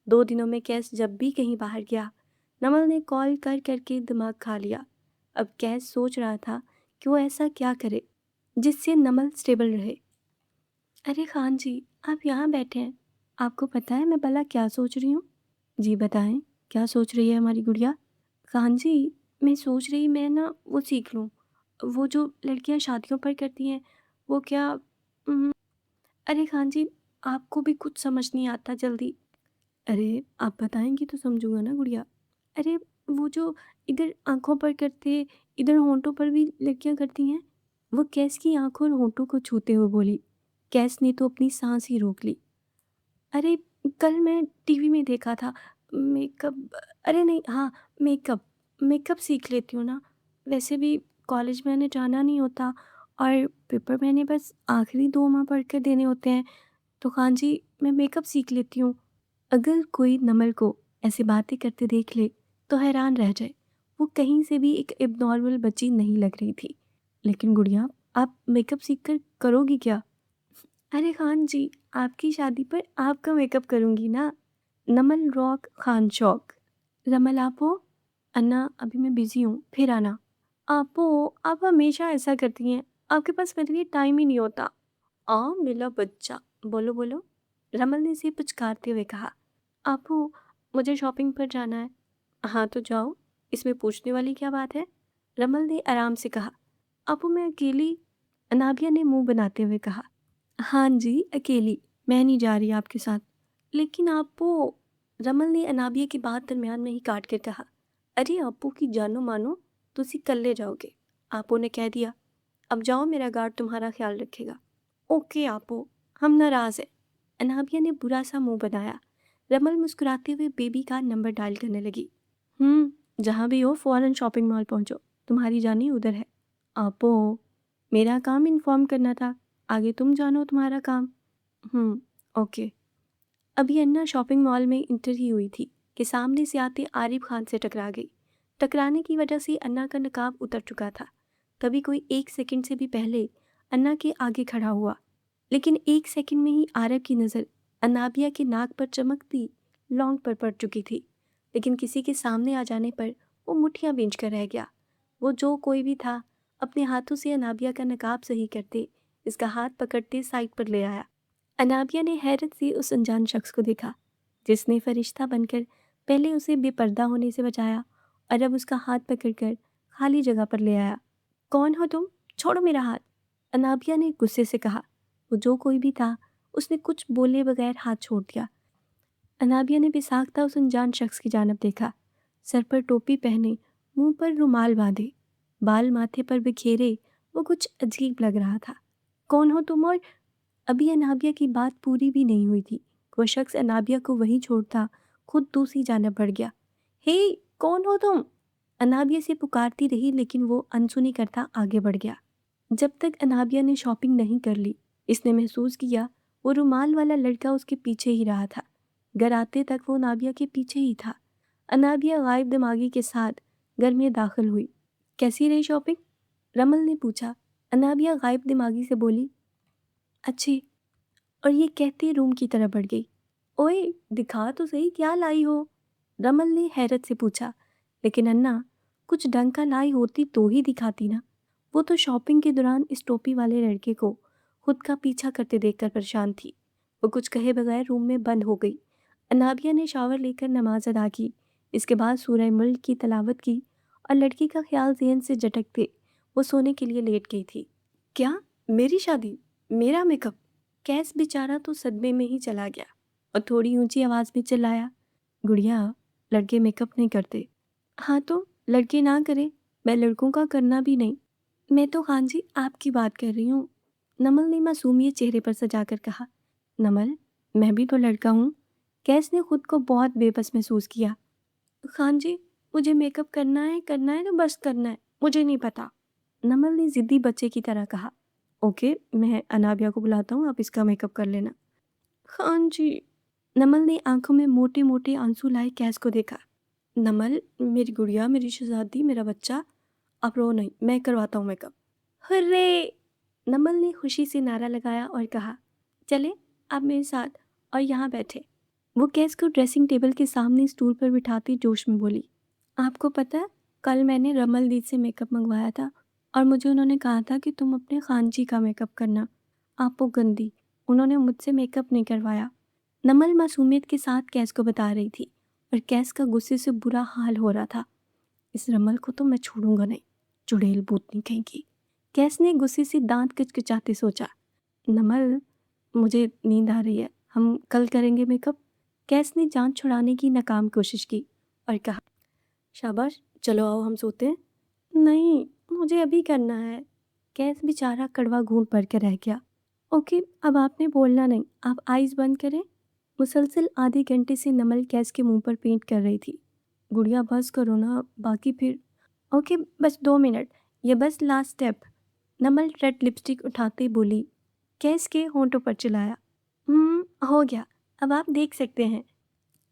2 दिनों में कैस जब भी कहीं बाहर गया, नमल ने कॉल कर करके दिमाग खा लिया। अब कैस सोच रहा था कि वो ऐसा क्या करे जिससे नमल स्टेबल रहे। अरे खान जी, आप यहाँ बैठे हैं, आपको पता है मैं भला क्या सोच रही हूँ? जी बताएं, क्या सोच रही है हमारी गुड़िया? खान जी, मैं सोच रही मैं ना वो सीख लूँ, वो जो लड़कियाँ शादियों पर करती हैं, वो क्या अरे खान जी, आपको भी कुछ समझ नहीं आता जल्दी। अरे आप बताएंगी तो समझूंगा ना गुड़िया। अरे वो जो इधर आँखों पर करते, इधर होंठों पर भी लड़कियाँ करती हैं। वो कैस की आँखों और होंठों को छूते हुए बोली। कैस ने तो अपनी सांस ही रोक ली। अरे कल मैं टीवी में देखा था मेकअप, अरे नहीं हाँ, मेकअप मेकअप सीख लेती हूँ ना। वैसे भी कॉलेज मैंने जाना नहीं होता और पेपर मैंने बस आखिरी 2 माह पढ़ कर देने होते हैं, तो खान जी मैं मेकअप सीख लेती हूँ। अगर कोई नमल को ऐसी बातें करते देख ले तो हैरान रह जाए। वो कहीं से भी एक एबनॉर्मल बच्ची नहीं लग रही थी। लेकिन गुड़िया, आप मेकअप सीख कर करोगी क्या? अरे खान जी, आपकी शादी पर आपका मेकअप करूँगी ना। नमल रॉक खान शौक। रमल आपो, अन्ना अभी मैं बिज़ी हूँ, फिर आना। आपो, आप हमेशा ऐसा करती हैं, आपके पास मेरे लिए टाइम ही नहीं होता। मिला बच्चा, बोलो बोलो। रमल ने इसे पुचकारते हुए कहा। आपो, मुझे शॉपिंग पर जाना है। हाँ तो जाओ, इसमें पूछने वाली क्या बात है? रमल ने आराम से कहा। आपो मैं अकेली, अनाबिया ने मुंह बनाते हुए कहा। हाँ जी, अकेली, मैं नहीं जा रही आपके साथ। लेकिन आपो, रमल ने अनाबिया की बात दरमियान में ही काट कर कहा। अरे आपो की जानो मानो, तुसी कल्ले जाओगे। आपो ने कह दिया। अब जाओ, मेरा गार्ड तुम्हारा ख्याल रखेगा। ओके आपो, हम नाराज हैं। अनाबिया ने बुरा सा मुंह बनाया। रमल मुस्कुराते हुए बेबी का नंबर डायल करने लगी। जहाँ भी हो फौरन शॉपिंग मॉल पहुँचो, तुम्हारी जानी उधर है। आपो, मेरा काम इन्फॉर्म करना था, आगे तुम जानो तुम्हारा काम। ओके। अभी अन्ना शॉपिंग मॉल में इंटर ही हुई थी कि सामने से आते आरिफ खान से टकरा गई। टकराने की वजह से अन्ना का नकाब उतर चुका था। तभी कोई 1 सेकंड से भी पहले अन्ना के आगे खड़ा हुआ, लेकिन 1 सेकंड में ही आरब की नज़र अनाबिया के नाक पर चमकती लौंग पर पड़ चुकी थी। लेकिन किसी के सामने आ जाने पर वो मुठ्ठियाँ बींच कर रह गया। वो जो कोई भी था, अपने हाथों से अनाबिया का नकाब सही करते, इसका हाथ पकड़ते साइड पर ले आया। अनाबिया ने हैरत से उस अनजान शख्स को देखा, जिसने फरिश्ता बनकर पहले उसे बेपर्दा होने से बचाया और अब उसका हाथ पकड़कर खाली जगह पर ले आया। कौन हो तुम? छोड़ो मेरा हाथ, अनाबिया ने गुस्से से कहा। वो जो कोई भी था, उसने कुछ बोले बगैर हाथ छोड़ दिया। अनाबिया ने बेसाख्ता उस अनजान शख्स की जानब देखा। सर पर टोपी पहने, मुंह पर रुमाल बांधे, बाल माथे पर बिखेरे, वो कुछ अजीब लग रहा था। कौन हो तुम? और अभी अनाबिया की बात पूरी भी नहीं हुई थी, वो शख्स अनाबिया को वहीं छोड़ता खुद दूसरी जानब बढ़ गया। हे, कौन हो तुम? अनाबिया से पुकारती रही, लेकिन वो अनसुनी करता आगे बढ़ गया। जब तक अनाबिया ने शॉपिंग नहीं कर ली, इसने महसूस किया वो रुमाल वाला लड़का उसके पीछे ही रहा था। घर आते तक वो अनाबिया के पीछे ही था। अनाबिया गायब दिमागी के साथ घर में दाखिल हुई। कैसी रही शॉपिंग? रमल ने पूछा। अनाबिया गायब दिमागी से बोली, अच्छी। और ये कहते रूम की तरफ बढ़ गई। ओए, दिखा तो सही क्या लाई हो? रमल ने हैरत से पूछा। लेकिन अन्ना, कुछ ढंग का लाई होती तो ही दिखाती ना। वो तो शॉपिंग के दौरान इस टोपी वाले लड़के को खुद का पीछा करते देखकर परेशान थी। वो कुछ कहे बगैर रूम में बंद हो गई। अनाबिया ने शावर लेकर नमाज अदा की। इसके बाद सूरह मुल्क की तलावत की और लड़की का ख्याल ज़हन से झटकते वो सोने के लिए लेट गई थी। क्या? मेरी शादी? मेरा मेकअप? कैस बेचारा तो सदमे में ही चला गया और थोड़ी ऊंची आवाज़ में चिल्लाया, गुड़िया, लड़के मेकअप नहीं करते। हाँ तो लड़के ना करें, मैं लड़कों का करना भी नहीं। मैं तो खान जी आपकी बात कर रही हूँ। नमल ने मासूमियत चेहरे पर सजाकर कहा। नमल, मैं भी तो लड़का हूँ। कैस ने खुद को बहुत बेबस महसूस किया। खान जी, मुझे मेकअप करना है तो बस करना है, मुझे नहीं पता। नमल ने जिद्दी बच्चे की तरह कहा। ओके, मैं अनाबिया को बुलाता हूँ, आप इसका मेकअप कर लेना। खान जी। नमल ने आंखों में मोटे मोटे आंसू लाए कैस को देखा। नमल, मेरी गुड़िया, मेरी शहजादी, मेरा बच्चा, आप रो नहीं, मैं करवाता हूँ मेकअप। हुर्रे! नमल ने खुशी से नारा लगाया और कहा, चले आप मेरे साथ और यहाँ बैठे। वो कैस को ड्रेसिंग टेबल के सामने स्टूल पर बिठाती जोश में बोली, आपको पता है, कल मैंने रमल दी से मेकअप मंगवाया था और मुझे उन्होंने कहा था कि तुम अपने खान जी का मेकअप करना। आप वो गंदी, उन्होंने मुझसे मेकअप नहीं करवाया। नमल मासूमियत के साथ कैस को बता रही थी और कैस का गुस्से से बुरा हाल हो रहा था। इस रमल को तो मैं छोड़ूंगा नहीं, चुड़ैल भूतनी कहेगी। कैस ने गुस्से से दांत कचकचाते सोचा। नमल, मुझे नींद आ रही है, हम कल करेंगे मेकअप। कैस ने जान छुड़ाने की नाकाम कोशिश की और कहा, शाबाश, चलो आओ हम सोते हैं। नहीं, मुझे अभी करना है। कैस बेचारा कड़वा घूंट भर के रह गया। ओके, अब आपने बोलना नहीं, आप आइज़ बंद करें। मुसलसल आधे घंटे से नमल कैस के मुंह पर पेंट कर रही थी। गुड़िया बस करो ना, बाकी फिर। ओके, बस 2 मिनट, ये बस लास्ट स्टेप। नमल रेड लिपस्टिक उठाते बोली। कैस के होंठों पर चिल्लाया, हो गया, अब आप देख सकते हैं।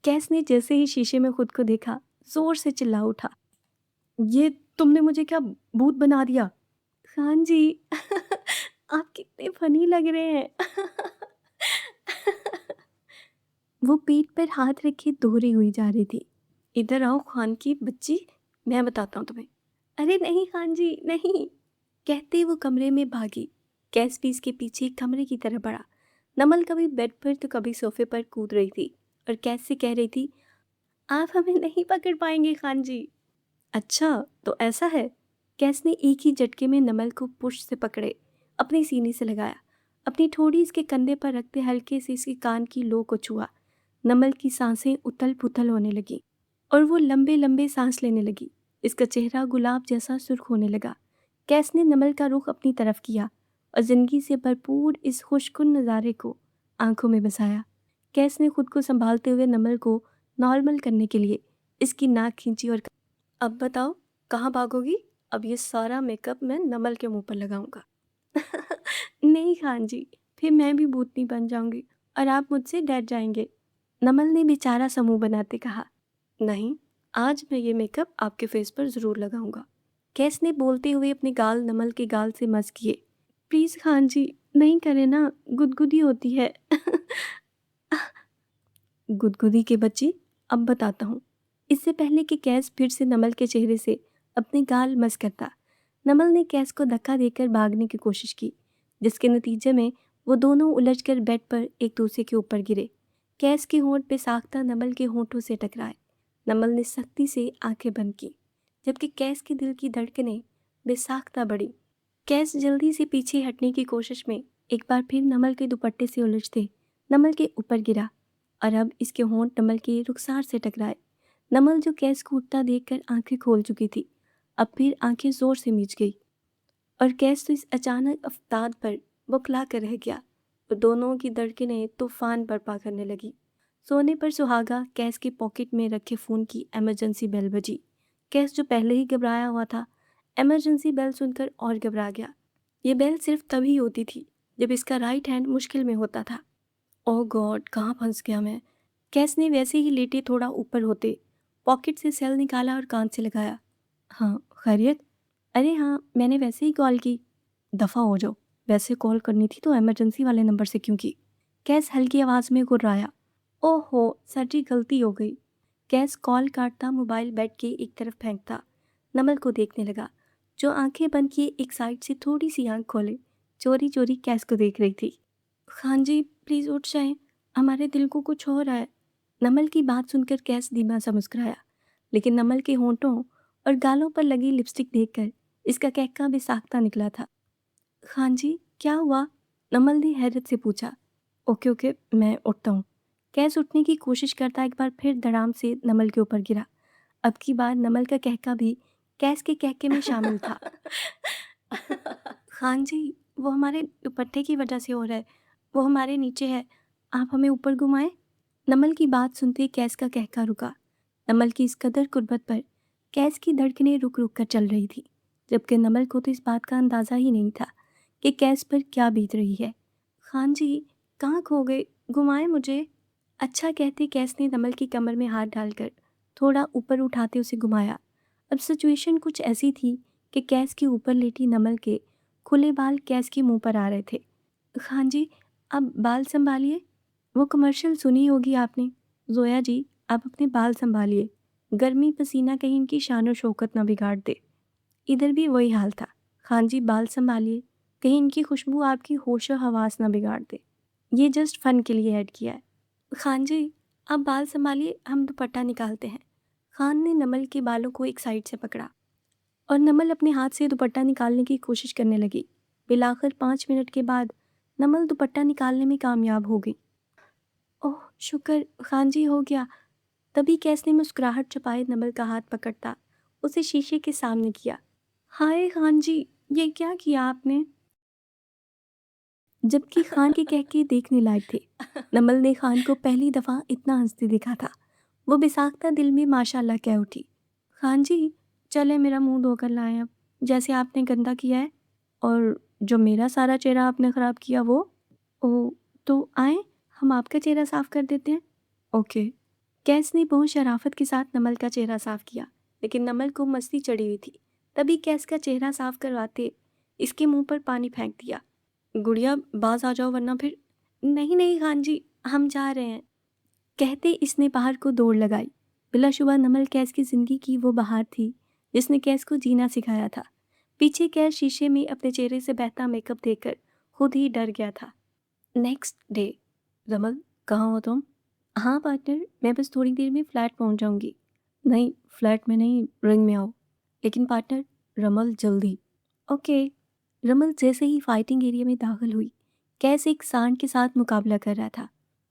कैस ने जैसे ही शीशे में खुद को देखा, जोर से चिल्ला उठा, ये तुमने मुझे क्या भूत बना दिया? खान जी, आप कितने फनी लग रहे हैं। वो पीठ पर हाथ रखे दोहरी हुई जा रही थी। इधर आओ खान की बच्ची, मैं बताता हूँ तुम्हें। अरे नहीं खान जी, नहीं, कहते वो कमरे में भागी। कैस भी इसके पीछे कमरे की तरफ बढ़ा। नमल कभी बेड पर तो कभी सोफे पर कूद रही थी और कैस से कह रही थी, आप हमें नहीं पकड़ पाएंगे खान जी। अच्छा, तो ऐसा है? कैस ने एक ही झटके में नमल को पुश से पकड़े, अपने सीने से लगाया, अपनी ठोड़ी इसके कंधे पर रखते हल्के से इसके कान की लो को छुआ। नमल की सांसें उथल पुथल होने लगी और वो लंबे लंबे सांस लेने लगी। इसका चेहरा गुलाब जैसा सुर्ख होने लगा। कैस ने नमल का रुख अपनी तरफ किया और जिंदगी से भरपूर इस खुशकुन नज़ारे को आंखों में बसाया। कैस ने खुद को संभालते हुए नमल को नॉर्मल करने के लिए इसकी नाक खींची और कहा, अब बताओ कहाँ भागोगी? अब ये सारा मेकअप मैं नमल के मुंह पर लगाऊंगा। नहीं खान जी, फिर मैं भी भूतनी बन जाऊंगी और आप मुझसे डर जाएंगे। नमल ने बेचारा सा मुंह बनाते कहा, नहीं, आज मैं ये मेकअप आपके फेस पर ज़रूर लगाऊंगा। कैस ने बोलते हुए अपने गाल नमल के गाल से मस किए। प्लीज़ खान जी, नहीं करें ना, गुदगुदी होती है। गुदगुदी के बच्ची, अब बताता हूँ। इससे पहले कि कैस फिर से नमल के चेहरे से अपने गाल मस करता, नमल ने कैस को धक्का देकर भागने की कोशिश की, जिसके नतीजे में वो दोनों उलझकर बेड पर एक दूसरे के ऊपर गिरे। कैस के होंठ पे साख्ता नमल के होंठों से टकराए। नमल ने सख्ती से आंखें बंद की, जबकि कैस के दिल की धड़कनें बेसाख्ता बढ़ी। कैस जल्दी से पीछे हटने की कोशिश में एक बार फिर नमल के दुपट्टे से उलझते नमल के ऊपर गिरा और अब इसके होंठ नमल के रुखसार से टकराए। नमल जो कैस को उठता देखकर आंखें खोल चुकी थी, अब फिर आंखें जोर से मीच गई और कैस तो इस अचानक अफ्ताद पर बौखला कर रह गया और दोनों की धड़कनें तूफान बर्पा करने लगी। सोने पर सुहागा कैस के पॉकेट में रखे फ़ोन की इमरजेंसी बेल बजी। कैस जो पहले ही घबराया हुआ था, इमरजेंसी बेल सुनकर और घबरा गया। ये बेल सिर्फ तभी होती थी जब इसका राइट हैंड मुश्किल में होता था। ओह गॉड! कहाँ फँस गया मैं? कैस ने वैसे ही लेटे थोड़ा ऊपर होते पॉकेट से सेल निकाला और कान से लगाया। हाँ, खैरियत? अरे हाँ, मैंने वैसे ही कॉल की। दफ़ा हो जाओ, वैसे कॉल करनी थी तो इमरजेंसी वाले नंबर से क्यों की? कैस हल्की आवाज़ में गुर्राया। ओहो! सर जी गलती हो गई। कैस कॉल काटता मोबाइल बेड के एक तरफ फेंकता नमल को देखने लगा, जो आंखें बंद किए एक साइड से थोड़ी सी आंख खोले चोरी चोरी कैस को देख रही थी। खान जी प्लीज़ उठ जाएं, हमारे दिल को कुछ हो रहा है। नमल की बात सुनकर कैस धीमा सा मुस्कुराया, लेकिन नमल के होंठों और गालों पर लगी लिपस्टिक देखकर इसका कहका भी साख्ता निकला था। खान जी क्या हुआ? नमल ने हैरत से पूछा। ओके ओके मैं उठता हूँ। कैस उठने की कोशिश करता एक बार फिर धड़ाम से नमल के ऊपर गिरा। अब की बार नमल का कहका भी कैस के कहके में शामिल था। खान जी वो हमारे दुपट्टे की वजह से हो रहा है, वो हमारे नीचे है, आप हमें ऊपर घुमाएं। नमल की बात सुनते कैस का कहका रुका। नमल की इस कदर कुर्बत पर कैस की धड़कनें रुक रुक कर चल रही थी, जबकि नमल को तो इस बात का अंदाज़ा ही नहीं था कि कैस पर क्या बीत रही है। खान जी कहाँ खो गए, घुमाएं मुझे। अच्छा कहते कैस ने नमल की कमर में हाथ डालकर थोड़ा ऊपर उठाते उसे घुमाया। अब सिचुएशन कुछ ऐसी थी कि कैस के ऊपर लेटी नमल के खुले बाल कैस के मुंह पर आ रहे थे। खान जी अब बाल संभालिए। वो कमर्शियल सुनी होगी आपने। जोया जी आप अपने बाल संभालिए, गर्मी पसीना कहीं इनकी शान शौकत ना बिगाड़ दे। इधर भी वही हाल था। खान जी बाल संभालिए, कहीं इनकी खुशबू आपकी होश और हवास ना बिगाड़ दे। ये जस्ट फन के लिए ऐड किया है। खान जी आप बाल संभालिए, हम दुपट्टा निकालते हैं। खान ने नमल के बालों को एक साइड से पकड़ा और नमल अपने हाथ से दुपट्टा निकालने की कोशिश करने लगी। बिलाखिर 5 मिनट के बाद नमल दुपट्टा निकालने में कामयाब हो गई। ओह शुक्र खान जी हो गया। तभी कैस ने मुस्कुराहट छुपाए नमल का हाथ पकड़ता उसे शीशे के सामने किया। हाय खान जी ये क्या किया आपने? जबकि खान के कहके देखने लायक थे। नमल ने खान को पहली दफ़ा इतना हंसते देखा था। वो बेसाख्ता दिल में माशाल्लाह कह उठी। खान जी चले मेरा मुंह धोकर लाएं अब, जैसे आपने गंदा किया है। और जो मेरा सारा चेहरा आपने ख़राब किया वो। ओ तो आए हम आपका चेहरा साफ कर देते हैं। ओके। कैस ने बहुत शराफत के साथ नमल का चेहरा साफ किया, लेकिन नमल को मस्ती चढ़ी हुई थी। तभी कैस का चेहरा साफ करवाते इसके मुंह पर पानी फेंक दिया। गुड़िया बाज आ जाओ वरना फिर। नहीं नहीं खान जी हम जा रहे हैं, कहते इसने बाहर को दौड़ लगाई। बिलाशुबा नमल कैस की जिंदगी की वो बहार थी जिसने कैस को जीना सिखाया था। पीछे कैस शीशे में अपने चेहरे से बहता मेकअप देखकर खुद ही डर गया था। Next day. रमल कहाँ हो तुम? हाँ पार्टनर मैं बस थोड़ी देर में फ्लैट पहुंच जाऊंगी। नहीं फ्लैट में नहीं, रिंग में आओ। लेकिन पार्टनर रमल जल्दी। ओके। रमल जैसे ही फाइटिंग एरिया में दाखिल हुई कैस एक सांड के साथ मुकाबला कर रहा था।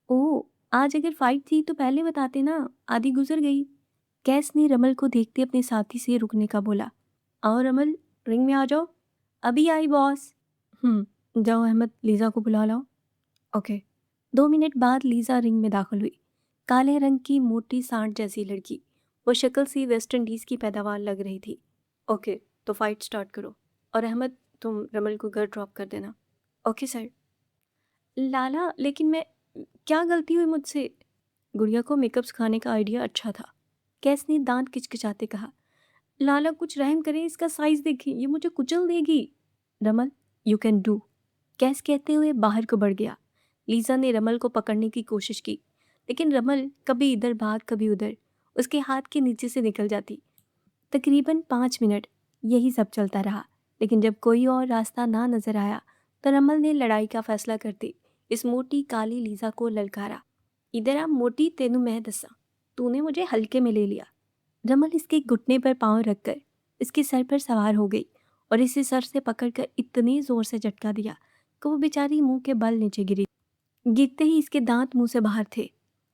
ओह आज अगर फाइट थी तो पहले बताते ना, आधी गुजर गई। कैस ने रमल को देखते अपने साथी से रुकने का बोला। आओ रमल रिंग में आ जाओ। अभी आई बॉस। जाओ अहमद लीज़ा को बुला लाओ। ओके। 2 मिनट बाद लीज़ा रिंग में दाखिल हुई। काले रंग की मोटी सांड जैसी लड़की, वो शक्ल से वेस्ट इंडीज़ की पैदावार लग रही थी। ओके तो फाइट स्टार्ट करो, और अहमद तुम रमल को घर ड्रॉप कर देना। Okay sir. लाला लेकिन मैं, क्या गलती हुई मुझसे? गुड़िया को मेकअप सिखाने का आइडिया अच्छा था, कैस ने दांत किचकिचाते कहा। लाला कुछ रहम करें, इसका साइज देखिए, ये मुझे कुचल देगी। रमल यू कैन डू, कैस कहते हुए बाहर को बढ़ गया। लीजा ने रमल को पकड़ने की कोशिश की, लेकिन रमल कभी इधर भाग कभी उधर उसके हाथ के नीचे से निकल जाती। तकरीबन 5 मिनट यही सब चलता रहा, लेकिन जब कोई और रास्ता ना नजर आया तो रमल ने लड़ाई का फैसला करते इस मोटी काली लीजा को ललकारा। इधर आ मोटी, तेनू मैं दसा, तूने मुझे हल्के में ले लिया। रमल इसके घुटने पर पांव रखकर इसके सर पर सवार हो गई और इसे सर से पकड़कर इतनी जोर से झटका दिया कि वो बेचारी मुंह के बल नीचे गिरी। गिरते ही इसके दांत मुंह से बाहर थे।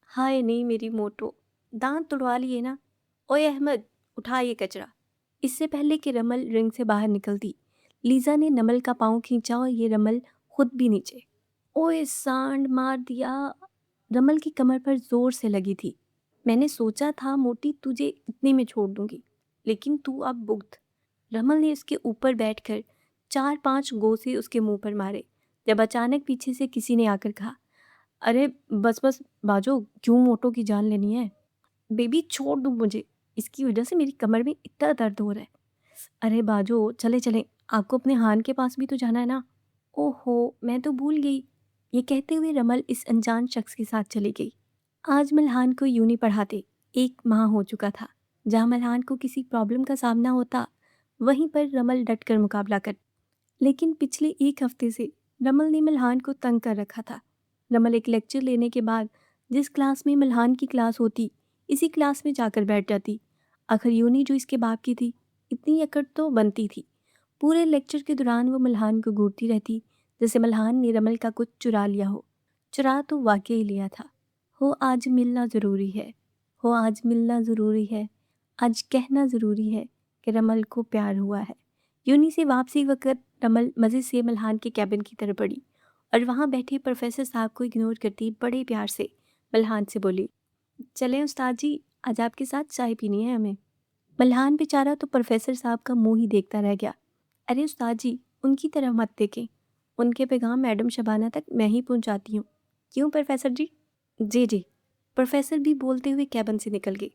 हाय नहीं मेरी मोटो, दांत तुड़वा लिए ना। ओए अहमद उठा ये कचरा। इससे पहले कि रमल रिंग से बाहर निकलती, लीजा ने नमल का पाँव खींचा और ये रमल खुद भी नीचे। ओए सांड मार दिया। रमल की कमर पर जोर से लगी थी। मैंने सोचा था मोटी तुझे इतने में छोड़ दूंगी, लेकिन तू अब भुगत। रमल ने उसके ऊपर बैठकर 4-5 गोसे उसके मुंह पर मारे, जब अचानक पीछे से किसी ने आकर कहा, अरे बस बस बाजो, क्यों मोटो की जान लेनी है? बेबी छोड़ दो मुझे, इसकी वजह से मेरी कमर में इतना दर्द हो रहा है। अरे बाजो, चले चले, आपको अपने हान के पास भी तो जाना है ना। ओहो, मैं तो भूल गई। ये कहते हुए रमल इस अनजान शख्स के साथ चली गई। आज मल्हान को यूं ही पढ़ाते 1 माह हो चुका था। जहाँ मल्हान को किसी प्रॉब्लम का सामना होता, वहीं पर रमल डटकर मुकाबला कर। लेकिन पिछले 1 हफ्ते से रमल ने मल्हान को तंग कर रखा था। रमल एक लेक्चर लेने के बाद जिस क्लास में मल्हान की क्लास होती, इसी क्लास में जाकर बैठ जाती। आखिर यूनी जो इसके बाप की थी, इतनी अकड़ तो बनती थी। पूरे लेक्चर के दौरान वो मल्हान को घूरती रहती, जैसे मल्हान ने रमल का कुछ चुरा लिया हो। चुरा तो वाकई लिया था। हो आज मिलना ज़रूरी है, हो आज मिलना ज़रूरी है, आज कहना ज़रूरी है कि रमल को प्यार हुआ है। यूनी से वापसी वक़्त रमल मज़े से मल्हान के कैबिन की तरफ बढ़ी और वहाँ बैठे प्रोफेसर साहब को इग्नोर करती बड़े प्यार से मल्हान से बोली, चलें उस्ताद जी, आज आपके साथ चाय पीनी है हमें। मल्हान बेचारा तो प्रोफेसर साहब का मुंह ही देखता रह गया। अरे उस्ताद जी, उनकी तरफ मत देखें, उनके पैगाम मैडम शबाना तक मैं ही पहुंचाती हूँ। क्यों प्रोफेसर जी? जी जी। प्रोफेसर भी बोलते हुए कैबिन से निकल गई।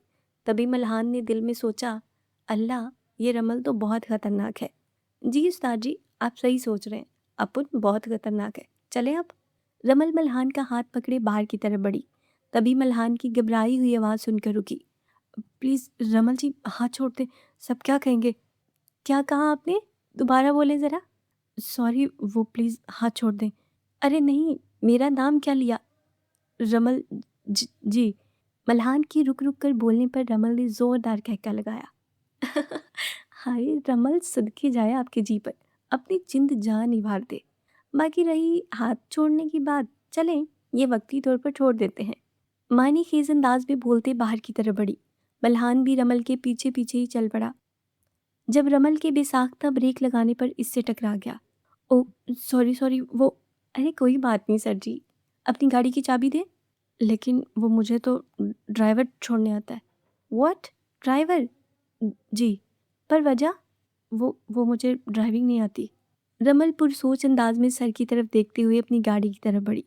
तभी मल्हान ने दिल में सोचा, अल्लाह, ये रमल तो बहुत खतरनाक है। जी उस्ताद जी, आप सही सोच रहे हैं, अपुन बहुत खतरनाक है, चलें अब। रमल मल्हान का हाथ पकड़े बाहर की तरफ बढ़ी। तभी मल्हान की घबराई हुई आवाज़ सुनकर रुकी। प्लीज़ रमल जी, हाथ छोड़ दें, सब क्या कहेंगे? क्या कहा आपने? दोबारा बोलें ज़रा। सॉरी, वो प्लीज़ हाथ छोड़ दें। अरे नहीं, मेरा नाम क्या लिया? रमल। जी। मल्हान की रुक-रुक कर बोलने पर रमल ने ज़ोरदार कहका लगाया। हाय रमल, सदके जाए आपके जी पर, अपनी जिंद जान निभार दे। बाकी रही हाथ छोड़ने की बात, चलें, ये वक्ती तौर पर छोड़ देते हैं। मानी खेज अंदाज में बोलते बाहर की तरफ बढ़ी। मल्हान भी रमल के पीछे पीछे ही चल पड़ा। जब रमल के बेसाख्ता ब्रेक लगाने पर इससे टकरा गया। ओ सॉरी सॉरी, वो, अरे कोई बात नहीं सर जी, अपनी गाड़ी की चाबी दे। लेकिन वो मुझे तो ड्राइवर छोड़ने आता है। व्हाट? ड्राइवर? जी। पर वजह? वो मुझे ड्राइविंग नहीं आती। रमल पुरसोच अंदाज में सर की तरफ देखते हुए अपनी गाड़ी की तरफ बढ़ी।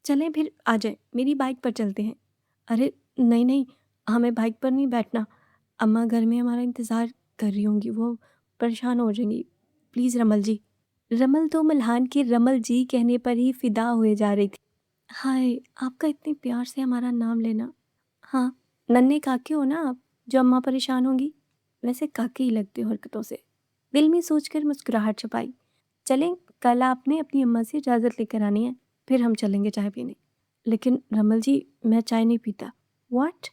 चलें फिर, आ जाए, मेरी बाइक पर चलते हैं। अरे नहीं नहीं, हमें बाइक पर नहीं बैठना, अम्मा घर में हमारा इंतज़ार कर रही होंगी, वो परेशान हो जाएंगी। प्लीज़ रमल जी। रमल तो मल्हान के रमल जी कहने पर ही फिदा हुए जा रही थी। हाय, आपका इतने प्यार से हमारा नाम लेना। हाँ, नन्हे काके हो ना आप, जो अम्मा परेशान होंगी। वैसे काके ही लगते हो हरकतों से। दिल में सोचकर मुस्कुराहट छुपाई। चलें, कल आपने अपनी अम्मा से इजाज़त लेकर आनी है, फिर हम चलेंगे चाय पीने। लेकिन रमल जी, मैं चाय नहीं पीता। व्हाट?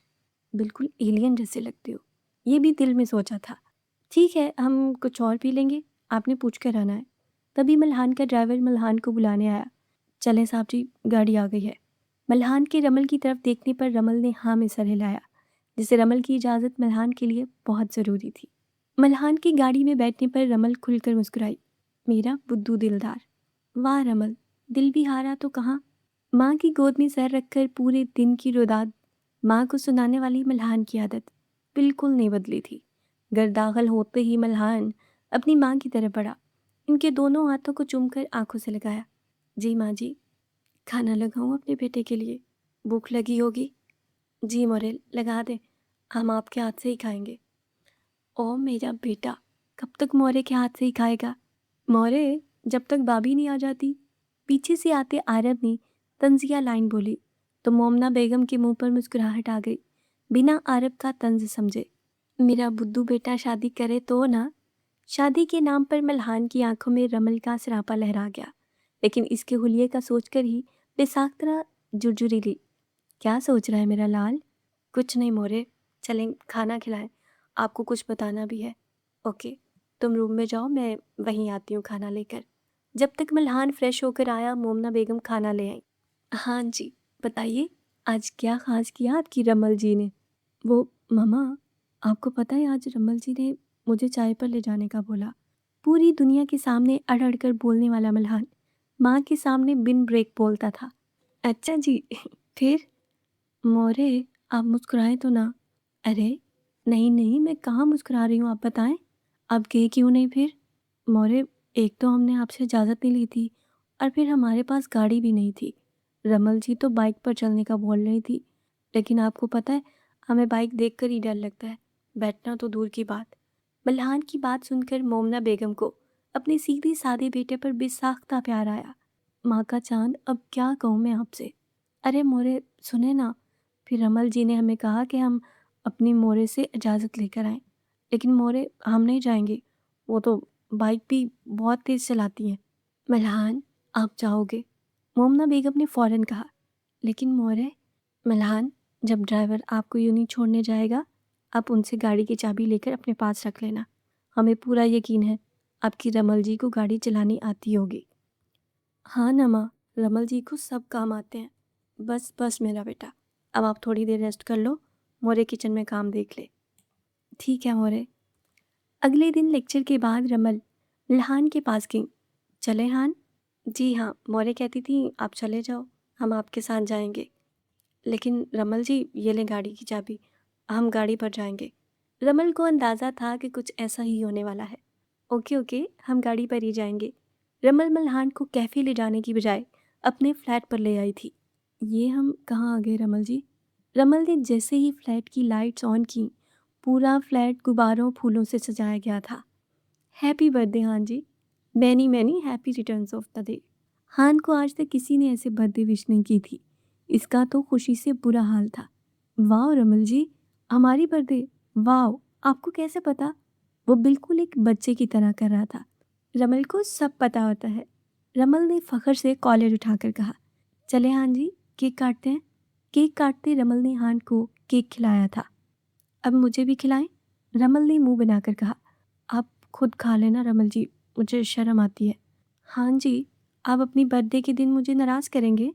बिल्कुल एलियन जैसे लगते हो। ये भी दिल में सोचा था। ठीक है, हम कुछ और पी लेंगे, आपने पूछ कर आना है। तभी मल्हान का ड्राइवर मल्हान को बुलाने आया। चलें साहब जी, गाड़ी आ गई है। मल्हान के रमल की तरफ देखने पर रमल ने हाँ में सर हिलाया, जिसे रमल की इजाज़त मल्हान के लिए बहुत ज़रूरी थी। मल्हान की गाड़ी में बैठने पर रमल खुलकर मुस्कुराई। मेरा बुद्धू दिलदार। वाह रमल, दिल भी हारा तो कहाँ। माँ की गोद में सर रखकर पूरे दिन की रोदाद माँ को सुनाने वाली मल्हान की आदत बिल्कुल नहीं बदली थी। घर दाखिल होते ही मल्हान अपनी माँ की तरफ बढ़ा, इनके दोनों हाथों को चूमकर आंखों से लगाया। जी माँ जी, खाना लगाऊं अपने बेटे के लिए? भूख लगी होगी। जी मोरे, लगा दे, हम आपके हाथ से ही खाएंगे। ओ मेरा बेटा, कब तक मोरे के हाथ से ही खाएगा? मोरे, जब तक भाभी नहीं आ जाती। पीछे से आते आरब ने तंजिया लाइन बोली तो मोमना बेगम के मुंह पर मुस्कुराहट आ गई, बिना आरब का तंज समझे। मेरा बुद्धू बेटा शादी करे तो ना। शादी के नाम पर मल्हान की आंखों में रमल का सरापा लहरा गया, लेकिन इसके हुलिये का सोचकर ही बेसाख तरह जुरजुरी ली। क्या सोच रहा है मेरा लाल? कुछ नहीं मोरे, चलें खाना खिलाएं, आपको कुछ बताना भी है। ओके, तुम रूम में जाओ, मैं वहीं आती हूँ खाना लेकर। जब तक मल्हान फ्रेश होकर आया, मोमना बेगम खाना ले आई। हाँ जी, बताइए, आज क्या खास किया आपकी रमल जी ने? वो ममा, आपको पता है आज रमल जी ने मुझे चाय पर ले जाने का बोला। पूरी दुनिया के सामने अड़ अड़ कर बोलने वाला मल्हान माँ के सामने बिन ब्रेक बोलता था। अच्छा जी। फिर? मोरे, आप मुस्कुराए तो ना। अरे नहीं नहीं, मैं कहाँ मुस्कुरा रही हूँ, आप बताएं। आप गए क्यों नहीं फिर? मोरे, एक तो हमने आपसे इजाज़त नहीं ली थी और फिर हमारे पास गाड़ी भी नहीं थी। रमल जी तो बाइक पर चलने का बोल रही थी, लेकिन आपको पता है हमें बाइक देखकर ही डर लगता है, बैठना तो दूर की बात। मल्हान की बात सुनकर मोमना बेगम को अपने सीधे साधे बेटे पर बेसाख्ता प्यार आया। माँ का चांद, अब क्या कहूँ मैं आपसे। अरे मोरे सुने ना, फिर रमल जी ने हमें कहा कि हम अपनी मोरे से इजाज़त लेकर आएं, लेकिन मोरे हम नहीं जाएंगे, वो तो बाइक भी बहुत तेज़ चलाती है। मल्हान, आप जाओगे? मोमना बेगम ने फौरन कहा। लेकिन मोरे, मल्हान, जब ड्राइवर आपको यूं नहीं छोड़ने जाएगा, आप उनसे गाड़ी की चाबी लेकर अपने पास रख लेना। हमें पूरा यकीन है आपकी रमल जी को गाड़ी चलानी आती होगी। हाँ ना माँ, रमल जी को सब काम आते हैं। बस बस मेरा बेटा, अब आप थोड़ी देर रेस्ट कर लो, मोरे किचन में काम देख ले। ठीक है मोरे। अगले दिन लेक्चर के बाद रमल मल्हान के पास गई। चले हान? जी हाँ, मोरे कहती थी आप चले जाओ, हम आपके साथ जाएंगे। लेकिन रमल जी, ये लें गाड़ी की चाबी, हम गाड़ी पर जाएंगे। रमल को अंदाज़ा था कि कुछ ऐसा ही होने वाला है। ओके ओके, हम गाड़ी पर ही जाएंगे। रमल मल्हान को कैफ़े ले जाने की बजाय अपने फ्लैट पर ले आई थी। ये हम कहाँ आ गए रमल जी? रमल ने जैसे ही फ्लैट की लाइट्स ऑन की, पूरा फ्लैट गुब्बारों फूलों से सजाया गया था। Happy birthday Haan ji, many many happy returns of the day. Haan को आज तक किसी ने ऐसे बर्थडे विश नहीं की थी। इसका तो खुशी से बुरा हाल था। वाह रमल जी, हमारी बर्थडे, वाह, आपको कैसे पता? वो बिल्कुल एक बच्चे की तरह कर रहा था। रमल को सब पता होता है। रमल ने फखर से कॉलर उठाकर कहा। चले हान जी, केक काटते हैं। केक काटते रमल ने हान को केक खिलाया था। अब मुझे भी खिलाएं? रमल ने मुंह बनाकर कहा। आप खुद खा लेना रमल जी, मुझे शर्म आती है। हाँ जी, आप अपनी बर्थडे के दिन मुझे नाराज़ करेंगे?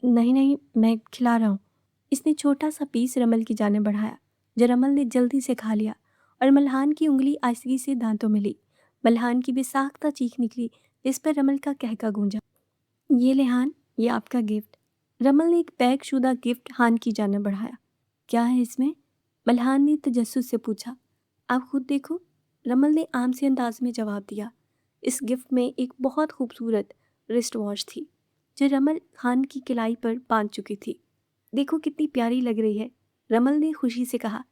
नहीं नहीं, मैं खिला रहा हूँ। इसने छोटा सा पीस रमल की जाने बढ़ाया, जो रमल ने जल्दी से खा लिया और मल्हान की उंगली आहिस्ते से दांतों में ली। मल्हान की बेसाख्ता चीख निकली, जिस पर रमल का कहका गूंजा। ये ले हान, ये आपका गिफ्ट। रमल ने एक पैक शुदा गिफ्ट हान की जाने बढ़ाया। क्या है इसमें? मल्हान ने तजस्सुस से पूछा। आप खुद देखो, रमल ने आम से अंदाज में जवाब दिया। इस गिफ्ट में एक बहुत खूबसूरत रिस्ट वॉच थी, जो रमल खान की किलाई पर बांध चुकी थी। देखो कितनी प्यारी लग रही है, रमल ने खुशी से कहा।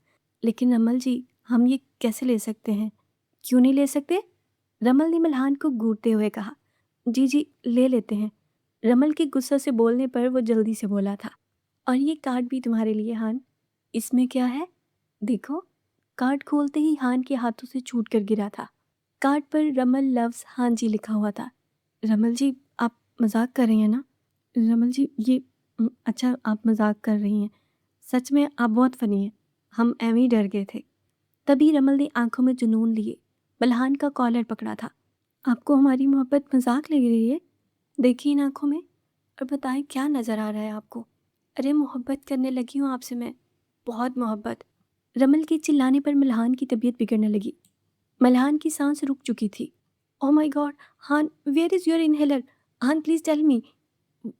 लेकिन रमल जी, हम ये कैसे ले सकते हैं? क्यों नहीं ले सकते? रमल ने मल्हान को घूरते हुए कहा। जी जी, ले लेते हैं। रमल के गुस्सा से बोलने पर वो जल्दी से बोला था। और ये कार्ड भी तुम्हारे लिए हान। इसमें क्या है? देखो। कार्ड खोलते ही हान के हाथों से छूट कर गिरा था। कार्ड पर रमल लव्स हान जी लिखा हुआ था। रमल जी, आप मजाक कर रही हैं ना? रमल जी, ये अच्छा, आप मजाक कर रही हैं। सच में आप बहुत फनी हैं। हम एवं ही डर गए थे। तभी रमल ने आंखों में जुनून लिए मल्हान का कॉलर पकड़ा था। आपको हमारी मोहब्बत मजाक लग रही है? देखिए इन आंखों में और बताएं क्या नज़र आ रहा है आपको। अरे मोहब्बत करने लगी हूँ आपसे मैं, बहुत मोहब्बत। रमल के चिल्लाने पर मल्हान की तबीयत बिगड़ने लगी। मल्हान की सांस रुक चुकी थी। ओह माय गॉड, हान, वेयर इज़ योर इनहेलर? हान प्लीज़ टेल मी।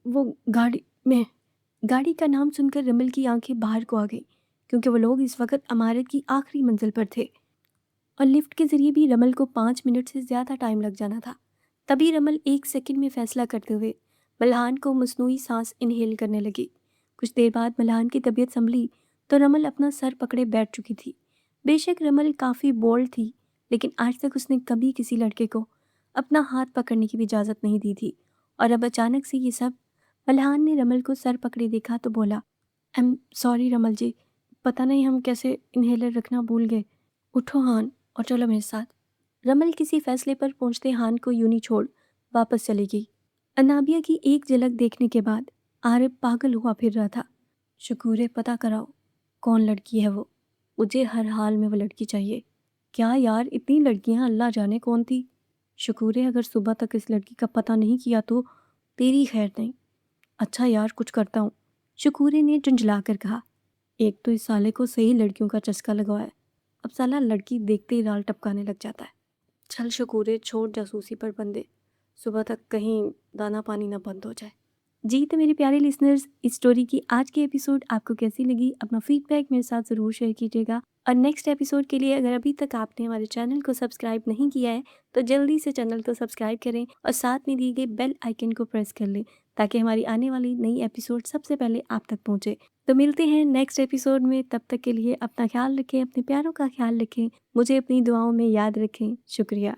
वो गाड़ी में। गाड़ी का नाम सुनकर रमल की आंखें बाहर को आ गई, क्योंकि वो लोग इस वक्त इमारत की आखिरी मंजिल पर थे और लिफ्ट के जरिए भी रमल को 5 मिनट से ज़्यादा टाइम लग जाना था। तभी रमल 1 सेकंड में फैसला करते हुए मल्हान को मसनूई सांस इनहेल करने लगी। कुछ देर बाद मल्हान की तबीयत संभली तो रमल अपना सर पकड़े बैठ चुकी थी। बेशक रमल काफ़ी बोल्ड थी, लेकिन आज तक उसने कभी किसी लड़के को अपना हाथ पकड़ने की भी इजाज़त नहीं दी थी। और अब अचानक से ये सब। मल्हान ने रमल को सर पकड़े देखा तो बोला, आई एम सॉरी रमल जी, पता नहीं हम कैसे इनहेलर रखना भूल गए। उठो हान और चलो मेरे साथ। रमल किसी फैसले पर पहुंचते हान को यूं ही छोड़ वापस चली गई। अनाबिया की एक झलक देखने के बाद आरिफ पागल हुआ फिर रहा था। शकूरे, पता कराओ कौन लड़की है वो, मुझे हर हाल में वो लड़की चाहिए। क्या यार, इतनी लड़कियां, अल्लाह जाने कौन थी। शकूरे, अगर सुबह तक इस लड़की का पता नहीं किया तो तेरी खैर नहीं। अच्छा यार, कुछ करता हूँ, शकूरे ने झुंझला कर कहा। एक तो इस साले को सही लड़कियों का चस्का लगा है, अब साला लड़की देखते ही लाल टपकाने लग जाता है। चल शकूरे, छोड़ जासूसी पर बंदे, सुबह तक कहीं दाना पानी ना बंद हो जाए। जी तो मेरे प्यारे लिसनर्स, इस स्टोरी की आज की एपिसोड आपको कैसी लगी, अपना फीडबैक मेरे साथ ज़रूर शेयर कीजिएगा। और नेक्स्ट एपिसोड के लिए अगर अभी तक आपने हमारे चैनल को सब्सक्राइब नहीं किया है तो जल्दी से चैनल को सब्सक्राइब करें और साथ में दिए गए बेल आइकन को प्रेस कर लें, ताकि हमारी आने वाली नई एपिसोड सबसे पहले आप तक पहुँचे। तो मिलते हैं नेक्स्ट एपिसोड में, तब तक के लिए अपना ख्याल रखें, अपने प्यारों का ख्याल रखें, मुझे अपनी दुआओं में याद रखें। शुक्रिया।